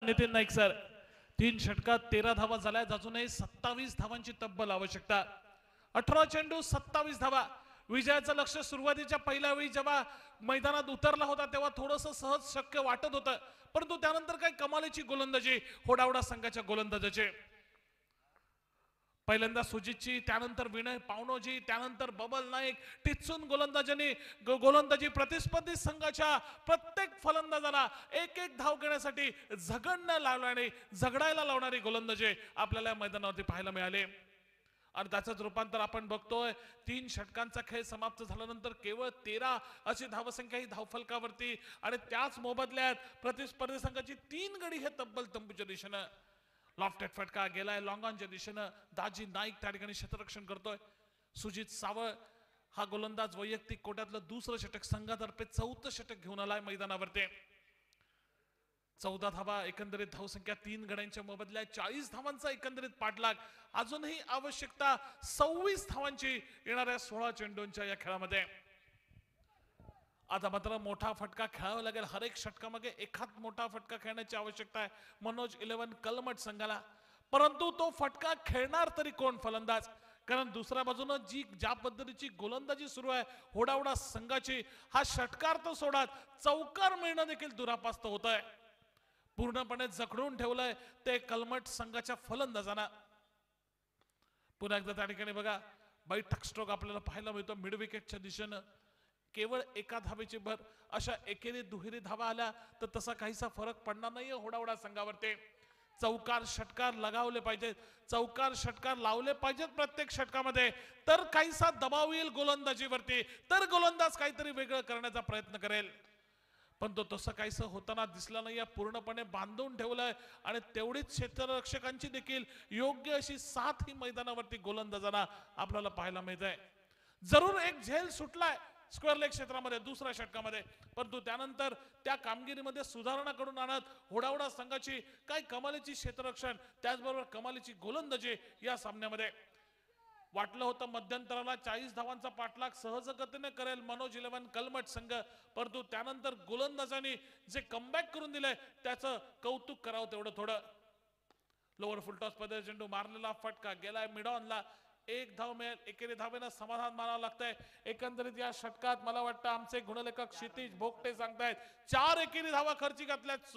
नितीन नाईक सर, 3 षटकात 13 धावा झाल्या, अजूनही 27 धावांची तब्बल आवश्यकता। 18 चेंडू 27 धावा। विजयाचं लक्ष सुरुवातीच्या पहिल्या वेळी जेव्हा मैदानात उतरला होता तेव्हा थोडंसं सहज शक्य वाटत होतं, परंतु त्यानंतर काय कमालीची गोलंदाजी होडावडा संघाच्या गोलंदाजाचे। पहिल्यांदा सुजितची, त्यानंतर विनय पावनोजी, त्यानंतर बबल नाईक, टिच्चून गोलंदाजांनी गोलंदाजी प्रतिस्पर्धी संघाच्या प्रत्येक फलंदाजाला एक एक धाव घेण्यासाठी झगडायला लावणारी गोलंदाजी आपल्याला मैदानावरती पाहायला मिळाले। आणि त्याचंच रूपांतर आपण बघतोय। 3 षटकांचा खेळ समाप्त झाल्यानंतर केवळ 13 अशी धावसंख्या ही धावफलकावरती आणि त्याच मोबदल्यात प्रतिस्पर्धी संघाची 3 गडी हे तब्बल तंबूच्या दिशेनं। लॉफ्टेड फटका गेलाय लॉंग ऑनच्या दिशेनं। दाजी नाईक त्या ठिकाणी क्षेत्ररक्षण करतोय। सुजित सावळ हा गोलंदाज वैयक्तिक कोट्यातलं दुसरं षटक, संघातर्फे 4थं षटक घेऊन आलाय मैदानावरती। 14 धावा एकंदरीत धावसंख्या, 3 गड्यांच्या मोबदल्यात 40 धावांचा एकंदरीत पाठलाग। अजूनही आवश्यकता 26 धावांची येणाऱ्या 16 चेंडूंच्या या खेळामध्ये। आता मात्र मोठा फटका खेळावा लागेल। हर एक षटकामागे एखाद मोठा फटका खेळण्याची आवश्यकता आहे मनोज 11 कलमट संघाला, परंतु तो फटका खेळणार तरी कोण फलंदाज? कारण दुसऱ्या बाजूने ज्या पद्धतीची गोलंदाजी सुरू आहे होडावडा संघाची, हा षटकार तो सोडा चौकार मिळणं देखील दुरापास्त होत आहे। पूर्णपणे जखडून ठेवलंय ते कलमट संघाच्या फलंदाजांना। पुन्हा एकदा त्या ठिकाणी बघा बैठक स्ट्रोक आपल्याला पाहायला मिळतो मिड विकेटच्या दिशेनं। केवळ एका धावेची भर, अशा एकेरी दुहेरी धावा आल्या तर तसा काहीसा फरक पडणार नाहीये होडावडा संघावरती। चौकार षटकार लगावले पाहिजेत, चौकार षटकार लावले पाहिजेत प्रत्येक षटकामध्ये, तर काहीसा दबाव येईल गोलंदाजीवरती, तर गोलंदाज काहीतरी वेगळं करण्याचा प्रयत्न करेल। पण तो तसं काहीसं होताना दिसला नाही, पूर्णपणे बांधून ठेवलंय आणि तेवढीच क्षेत्ररक्षकांची देखील योग्य अशी साथ ही मैदानावरती गोलंदाजांना आपल्याला पाहायला मिळते। जरूर एक झेल सुटलाय स्क्वेअर लेग क्षेत्रामध्ये दुसऱ्या षटकामध्ये, परंतु त्यानंतर त्या कामगिरीमध्ये सुधारणा करून आणत होडावडा संघाची काय कमालीची क्षेत्ररक्षण, त्याचबरोबर कमालीची गोलंदाजी या सामन्यामध्ये। वाटलं होतं मध्यंतराला 40 धावांचा पाठलाग सहजगतीने करेल मनोज 11 कलमट संघ, परंतु त्यानंतर गोलंदाजांनी जे कमबॅक करून दिलंय त्याचं कौतुक करावं तेवढं थोडं। लोअर फुलटॉस पद्धतीने चेंडू मारलेला फटका गेलाय मिडॉनला, 1 धाव मिळेल, एकेरी धावेनं समाधान मानावं लागतंय। एकंदरीत या षटकात मला वाटतं आमचे गुणलेखक क्षितिज भोगटे सांगतायत 4 एकेरी धावा खर्ची घातल्यात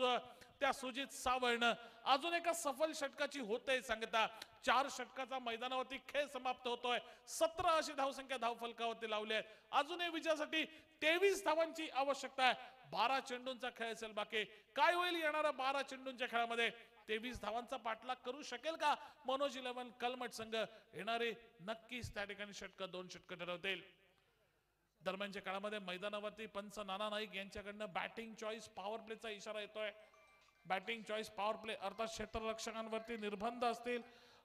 त्या सुजित सावळनं। अजून एका सफल षटकाची होते सांगता 4 षटकाचा मैदानावरती खेळ समाप्त होतोय। 17 अशी धावसंख्या धावफलकावरती लावली आहे। अजूनही विजयासाठी 23 धावांची आवश्यकता आहे। 12 चेंडूंचा खेळ असेल बाकी, काय होईल येणाऱ्या 12 चेंडूंच्या खेळामध्ये? 23 धावांचा पाठलाग करू शकेल का मनोज 11 कलमट संघ? येणारे नक्कीच त्या ठिकाणी षटक 2 षटक ठरवतील। दरम्यानच्या काळामध्ये मैदानावरती पंच नाना नाईक यांच्याकडनं बॅटिंग चॉईस पॉवर प्लेचा इशारा येतोय। बॅटिंग चॉईस पॉवर प्ले अर्थात क्षेत्ररक्षकांवरती निर्बंध असतील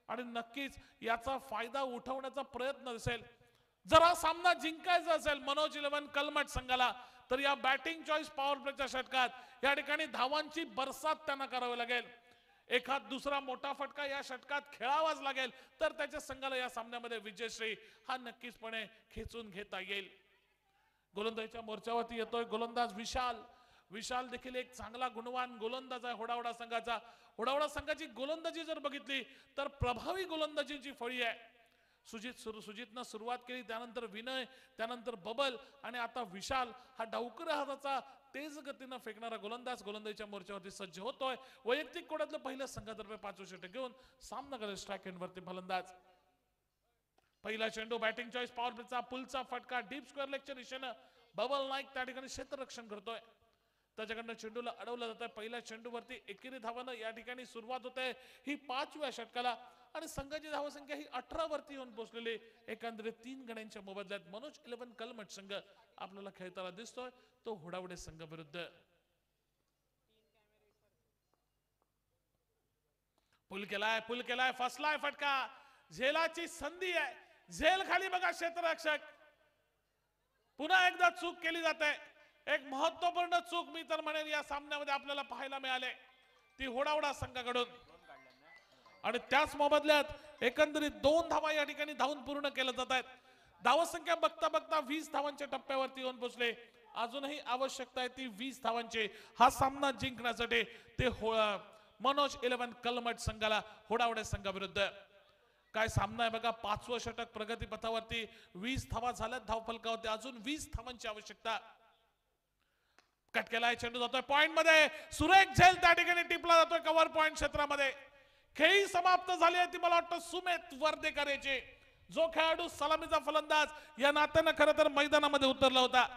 आणि नक्कीच याचा फायदा उठवण्याचा प्रयत्न असेल। जर हा सामना जिंकायचा असेल मनोज 11 कलमट संघाला, तर या बॅटिंग चॉईस पॉवर प्लेच्या षटकात या ठिकाणी धावांची बरसात त्यांना करावी लागेल। एखाद दुसरा मोठा फटका या षटकात खेळावाच लागेल तर त्याच्या संघाला या सामन्यामध्ये विजयश्री हा नक्कीचपणे खेचून घेता येईल. गोलंदाजीच्या मोर्चावरती येतोय गोलंदाज विशाल. विशाल देखील एक चांगला गुणवान गोलंदाज आहे होडावडा संघाचा. होडावडा संघाची गोलंदाजी जर बघितली तर प्रभावी गोलंदाजीची फळी आहे. सुजितनं सुरुवात केली, त्यानंतर विनय, त्यानंतर बबल आणि आता विशाल हा डावकर हाताचा तेज गतीनं फेकणारा गोलंदाज गोलंदाजीच्या मोर्चावरती सज्ज होतोय. वैयक्तिक कोड्यातलं पहिलं संघातर्फे 5 षटक घेऊन सामना करेल स्ट्राईक एंडवरती फलंदाज. पहिला चेंडू बॅटिंग चॉईस पॉवर प्लेचा पुलचा फटका डीप स्क्वेअर लेगच्या दिशेनं बबल नाईक त्या ठिकाणी क्षेत्ररक्षण करतोय. त्याच्याकडनं चेंडूला अडवलं जात आहे. पहिल्या चेंडूवरती एकेरी धावानं या ठिकाणी सुरुवात होते ही 5व्या षटकाला आणि संघाची धावसंख्या ही 18 वरती येऊन पोहोचलेली. एकंदरीत 3 गड्यांच्या मोबदल्यात मनोज 11 कलमट संघ आपल्याला खेळताना दिसतोय तो होडावडे संघ विरुद्ध. पुल केलाय फसलाय फटका. झेलाची संधी आहे, झेल खाली बघा क्षेत्ररक्षक. पुन्हा एकदा चूक केली जाते. एक महत्वपूर्ण चूक मी तर म्हणेन या सामन्यामध्ये आपल्याला पाहायला मिळाले ती होडावडा संघाकडून आणि त्याच मोबदल्यात एकंदरीत 2 धावा या ठिकाणी धावून पूर्ण केल्या जात आहेत. धावसंख्या बघता बघता 20 धावांच्या टप्प्यावरती येऊन पोहोचले. अजूनही आवश्यकता आहे ती 20 धावांची. हा सामना जिंकण्यासाठी ते मनोज 11 कलमट संघाला होडावडे संघाविरुद्ध. काय सामना आहे बघा. 5वं षटक प्रगती पथावरती 20 धावा झाल्यात धावफलकावरती. अजून 20 धावांची आवश्यकता. कट केलाय, चेंडू जातोय पॉइंट मध्ये. सुरेख झेल त्या ठिकाणी टिपला जातोय कव्हर पॉइंट क्षेत्रामध्ये. खेळी समाप्त झाली आहे ती मला वाटतं सुमेत वर्देकर याची. जो खेळाडू सलामीचा फलंदाज या नात्यानं खरं तर मैदानामध्ये उतरला होता.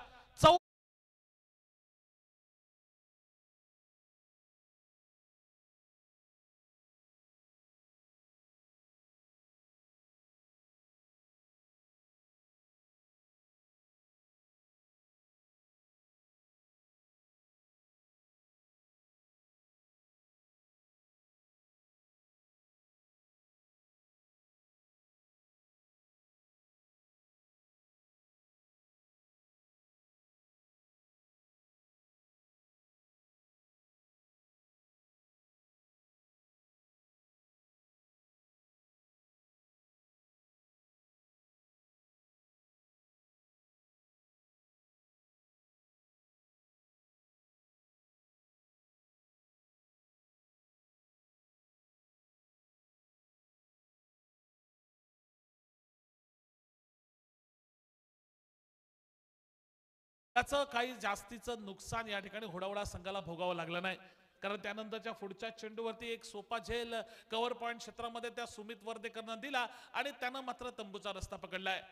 त्याचं काही जास्तीचं नुकसान या ठिकाणी होडावडा संघाला भोगावं लागलं नाही. कारण त्यानंतरच्या पुढच्या चेंडूवरती एक सोपा झेल कव्हर पॉइंट क्षेत्रामध्ये त्या सुमित वर्देकरनं दिला आणि त्यानं मात्र तंबूचा रस्ता पकडलाय.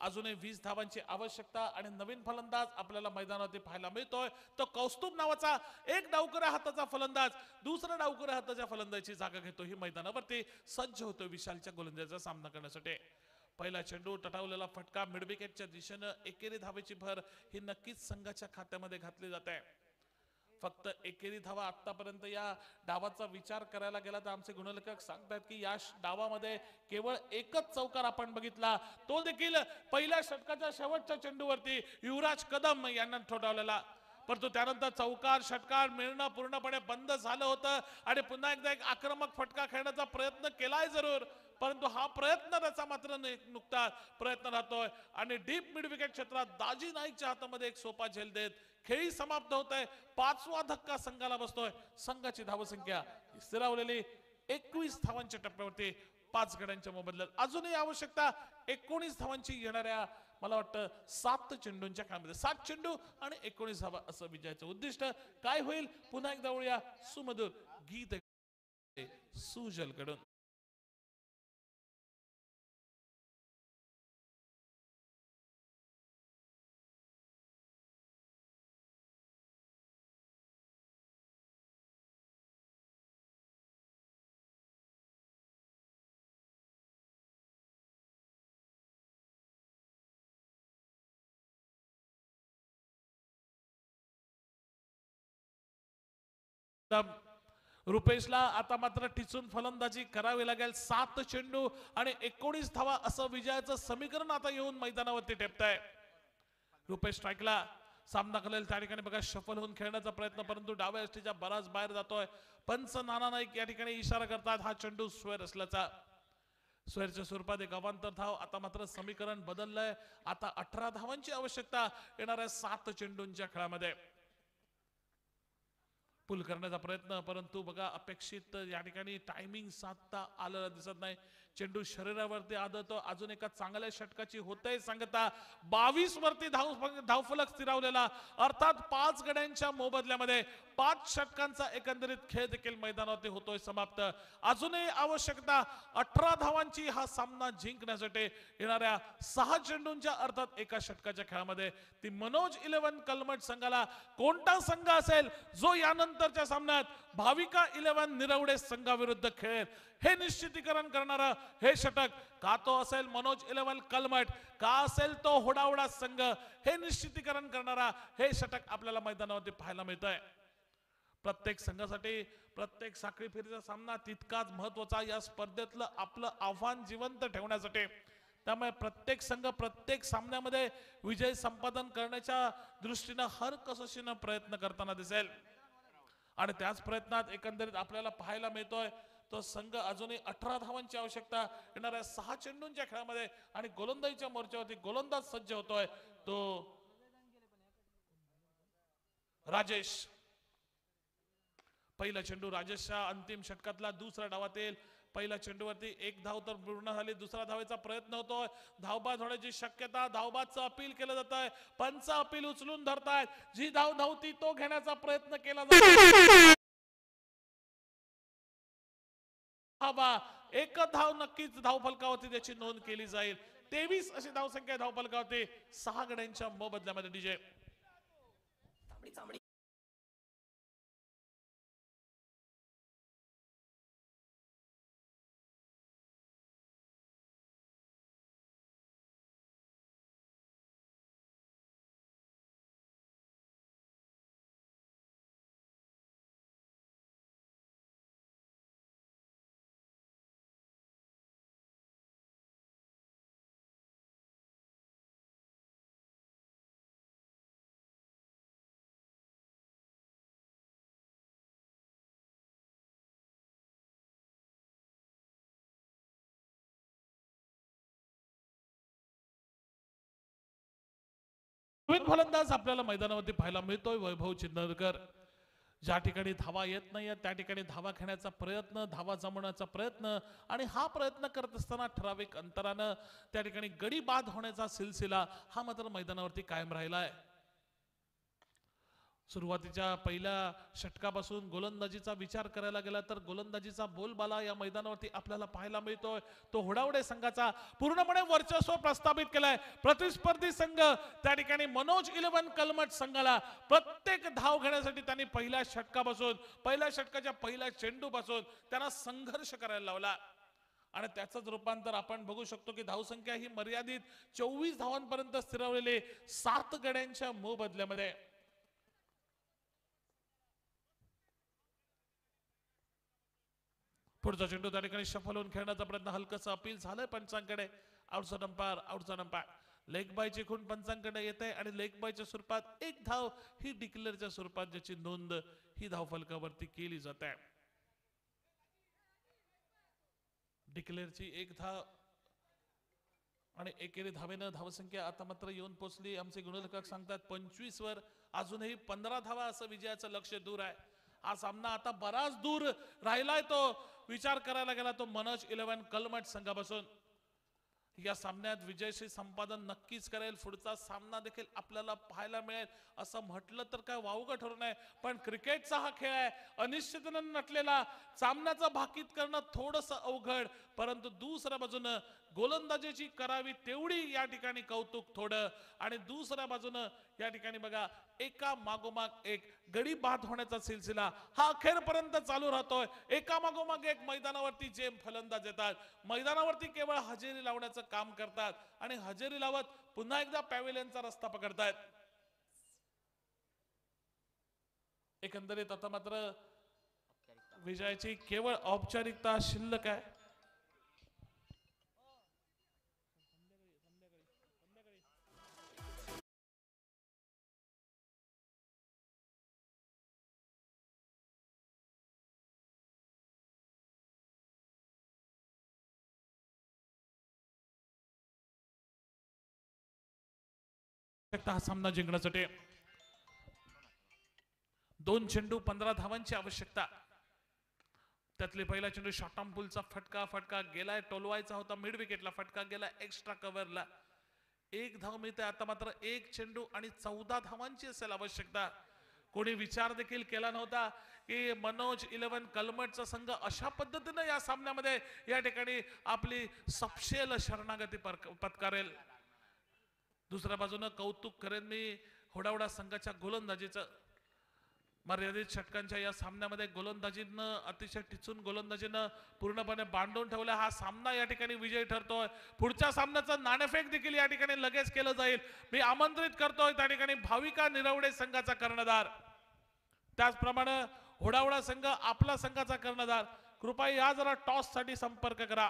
अजूनही 20 धावांची आवश्यकता आणि नवीन फलंदाज आपल्याला मैदानावरती पाहायला मिळतोय. तो कौस्तुभ नावाचा एक डावकऱ्या हाताचा फलंदाज दुसऱ्या डावकऱ्या हाताच्या फलंदाजाची जागा घेतो. ही मैदानावरती सज्ज होतो विशालच्या गोलंदाजीचा सामना करण्यासाठी. पहिला चेंडू टटावलेला फटका मिड विकेटच्या दिशेनं एकेरी धावेची भर ही नक्कीच संघाच्या खात्यामध्ये घातली जाते. फक्त एकेरी धावा आतापर्यंत या डावाचा विचार करायला गेला तर आमचे गुणलेखक सांगतात की या डावामध्ये केवळ एकच चौकार आपण बघितला, तो देखील पहिल्या षटकाच्या शेवटच्या चेंडूवरती युवराज कदम यांना ठोठावलेला. परंतु त्यानंतर चौकार षटकार मिळणं पूर्णपणे बंद झालं होतं आणि पुन्हा एकदा एक आक्रमक फटका खेळण्याचा प्रयत्न केलाय जरूर, परंतु हा प्रयत्न त्याचा मात्र नुकताच प्रयत्न राहतोय आणि डीप मिड विकेट क्षेत्रात दाजी नाईकच्या हातामध्ये एक सोपा झेल देत खेळी समाप्त होत आहे. 5वा धक्का संघाला बसतोय. संघाची धावसंख्या स्थिरावलेली 21 धावांच्या टप्प्यावरती 5 गड्यांच्या मोबदल्यात. अजूनही आवश्यकता 19 धावांची येणाऱ्या मला वाटतं 7 चेंडूंच्या खेळामध्ये. 7 चेंडू आणि 19 धावा असं विजयाचं उद्दिष्ट. काय होईल पुन्हा एकदा वळूया सुमधुर गीत सुजल कडून. रुपेशला आता मात्र टिचून फलंदाजी करावी लागेल. 7 चेंडू आणि 19 धावा असं विजयाचं समीकरण आता येऊन मैदानावरती टेपताय. रुपेश स्ट्राईकला सामना करेल त्या ठिकाणी बघा शफल होऊन खेळण्याचा प्रयत्न, परंतु डाव्या यष्टीच्या बराच बाहेर जातोय. पंच नाना नाईक या ठिकाणी इशारा करतात हा चेंडू स्क्वेअर असल्याचा. स्क्वेअरच्या स्वरूपात एक अवांतर धाव. आता मात्र समीकरण बदललंय. आता 18 धावांची आवश्यकता येणाऱ्या 7 चेंडूंच्या खेळामध्ये. पुल करण्याचा प्रयत्न, परंतु बघा अपेक्षित या ठिकाणी टायमिंग साधता आलेलं दिसत नाही. चेंडू शरीरावरती आदळतो. अजून एका चांगल्या षटकाची होते सांगता 22 वरती धावफलक स्थिरावलेला, अर्थात 5 गड्यांच्या मोबदल्यामध्ये 5 षटकांचा एकंदरीत खेळ देखील मैदानावरती होतोय समाप्त. अजूनही आवश्यकता 18 धावांची हा सामना जिंकण्यासाठी. येणाऱ्या 6 चेंडूंच्या अर्थात एका षटकाच्या खेळामध्ये ती मनोज 11 कलमट संघाला कोणता संघ असेल जो यानंतरच्या सामन्यात भाविका 11 निरवडे संघाविरुद्ध खेळेल हे निश्चितीकरण करणारं हे षटक का तो असेल मनोज 11 कलमट, का असेल तो होडावडा संघ, हे निश्चितीकरण करणारा हे षटक आपल्याला मैदानावरती पाहायला मिळतंय. प्रत्येक संघासाठी प्रत्येक साखळी फेरीचा सामना तितकाच महत्वाचा या स्पर्धेतलं आपलं आव्हान जिवंत ठेवण्यासाठी. त्यामुळे प्रत्येक संघ प्रत्येक सामन्यामध्ये विजय संपादन करण्याच्या दृष्टीनं हर कसोशीनं प्रयत्न करताना दिसेल. आणि त्याच प्रयत्नात एकंदरीत आपल्याला पाहायला मिळतोय तो संघ अजूनही 18 धावांची आवश्यकता येणाऱ्या 6 चेंडूंच्या खेळामध्ये. आणि गोलंदाजीच्या मोर्चावरती गोलंदाज सज्ज होतोय तो राजेश. पहिला चेंडू राजेशच्या अंतिम षटकातला दुसऱ्या डावातील. पहिल्या चेंडूवरती 1 धाव तर पूर्ण झाली. दुसरा धावेचा प्रयत्न होतोय. धावबाद होण्याची शक्यता. धावबादचं अपील केलं जात आहे. पंच अपील उचलून धरतायत. जी धाव धावती तो घेण्याचा प्रयत्न केला जातो. एक धाव नक्कीच धावफलकावरती त्याची नोंद केली जाईल. 23 अशी धावसंख्या धावफलकावरती 6 गड्यांच्या मोबदल्यामध्ये डीजे. नवीन फलंदाज आपल्याला मैदानावरती पाहायला मिळतोय वैभव चिंदरकर. ज्या ठिकाणी धावा येत नाहीये त्या ठिकाणी धावा घेण्याचा प्रयत्न, धावा जमवण्याचा प्रयत्न, आणि हा प्रयत्न करत असताना ठराविक अंतरानं त्या ठिकाणी गडी बाद होण्याचा सिलसिला हा मात्र मैदानावरती कायम राहिलाय. सुरुवातीच्या पहिल्या षटकापासून गोलंदाजीचा विचार करायला गेला तर गोलंदाजीचा बोलबाला या मैदानावरती आपल्याला पाहायला मिळतोय तो होडावडे संघाचा. पूर्णपणे वर्चस्व प्रस्थापित केलाय प्रतिस्पर्धी संघ. त्या ठिकाणी मनोज 11 कलमट संघाला प्रत्येक धाव घेण्यासाठी त्यांनी पहिल्या षटकापासून, पहिल्या षटकाच्या पहिल्या चेंडूपासून त्यांना संघर्ष करायला लावला. आणि त्याचंच रूपांतर आपण बघू शकतो की धावसंख्या ही मर्यादित 24 धावांपर्यंत स्थिरवलेली 7 गड्यांच्या मोबदल्यामध्ये. पुढचा चेंडू त्या ठिकाणी शफल होऊन खेळण्याचा प्रयत्न, हलकसं अपील झालंय पंचांकडे. Outside umpire, outside umpire. Leg बायची खूण पंचांकडे येते आणि लेग बायच्या स्वरूपात 1 धाव ही डिक्लेअरच्या स्वरूपात ज्याची नोंद ही धावफलकावरती केली जाते. डिक्लेअरची 1 धाव आणि एकेरी धावेनं धावसंख्या आता मात्र येऊन पोहोचली. आमचे गुणलेखक सांगतात 25 वर. अजूनही 15 धावा असं विजयाचं लक्ष दूर आहे. हा सामना आता बराच दूर राहिलाय तो विचार करायला गेला तो मनोज 11 कलमट संघापासून. या सामन्यात विजयश्री संपादन नक्कीच करेल. पुढचा सामना देखील आपल्याला पाहायला मिळेल असं म्हटलं तर काय वावगं ठरू नये. पण क्रिकेटचा हा खेळ आहे, अनिश्चिततेने नटलेला. सामन्याचा भाकीत करणं थोडंसं अवघड, परंतु दुसऱ्या बाजूनं गोलंदाजीची करावी तेवढी या ठिकाणी कौतुक थोडं. आणि दुसऱ्या बाजूनं या ठिकाणी बघा एका मागोमाग एक गडी बाद होण्याचा सिलसिला हा अखेरपर्यंत चालू राहतोय. एका मागोमाग एक मैदानावरती जे फलंदाज येतात मैदानावरती केवळ हजेरी लावण्याचं काम करतात आणि हजेरी लावत पुन्हा एकदा पॅव्हिलियनचा रस्ता पकडतायत. एकंदरीत आता मात्र विजयाची केवळ औपचारिकता शिल्लक आहे. आवश्यकता हा सामना जिंकण्यासाठी. 2 चेंडू 15 धावांची आवश्यकता. त्यातले पहिला चेंडू शॉर्ट आर्म पुलचा फटका गेलाय, टोलवायचा होता मिड विकेटला, फटका गेला एक्स्ट्रा कव्हरला. 1 धाव मिळते. आता मात्र 1 चेंडू आणि 14 धावांची असेल आवश्यकता. कोणी विचार देखील केला नव्हता की मनोज 11 कलमटचा संघ अशा पद्धतीने या सामन्यामध्ये या ठिकाणी आपली सपशेल शरणागती पत्करेल. दुसऱ्या बाजूनं कौतुक करेन मी होडावडा संघाच्या गोलंदाजीचं. मर्यादित षटकांच्या या सामन्यामध्ये गोलंदाजीनं अतिशय टिचून गोलंदाजीनं पूर्णपणे बांधून ठेवला. हा सामना या ठिकाणी विजयी ठरतोय. पुढच्या सामन्याचं नाणेफेक देखील या ठिकाणी लगेच केलं जाईल. मी आमंत्रित करतोय त्या ठिकाणी भाविका निरवडे संघाचा कर्णधार, त्याचप्रमाणे होडावडा संघ आपला संघाचा कर्णधार. कृपया या जरा टॉस साठी संपर्क करा.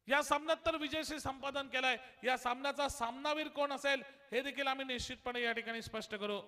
या सामन्यात तर विजयश्री संपादन केलाय. या सामन्याचा सामनावीर कोण असेल हे देखील आम्ही निश्चितपणे या ठिकाणी स्पष्ट करू.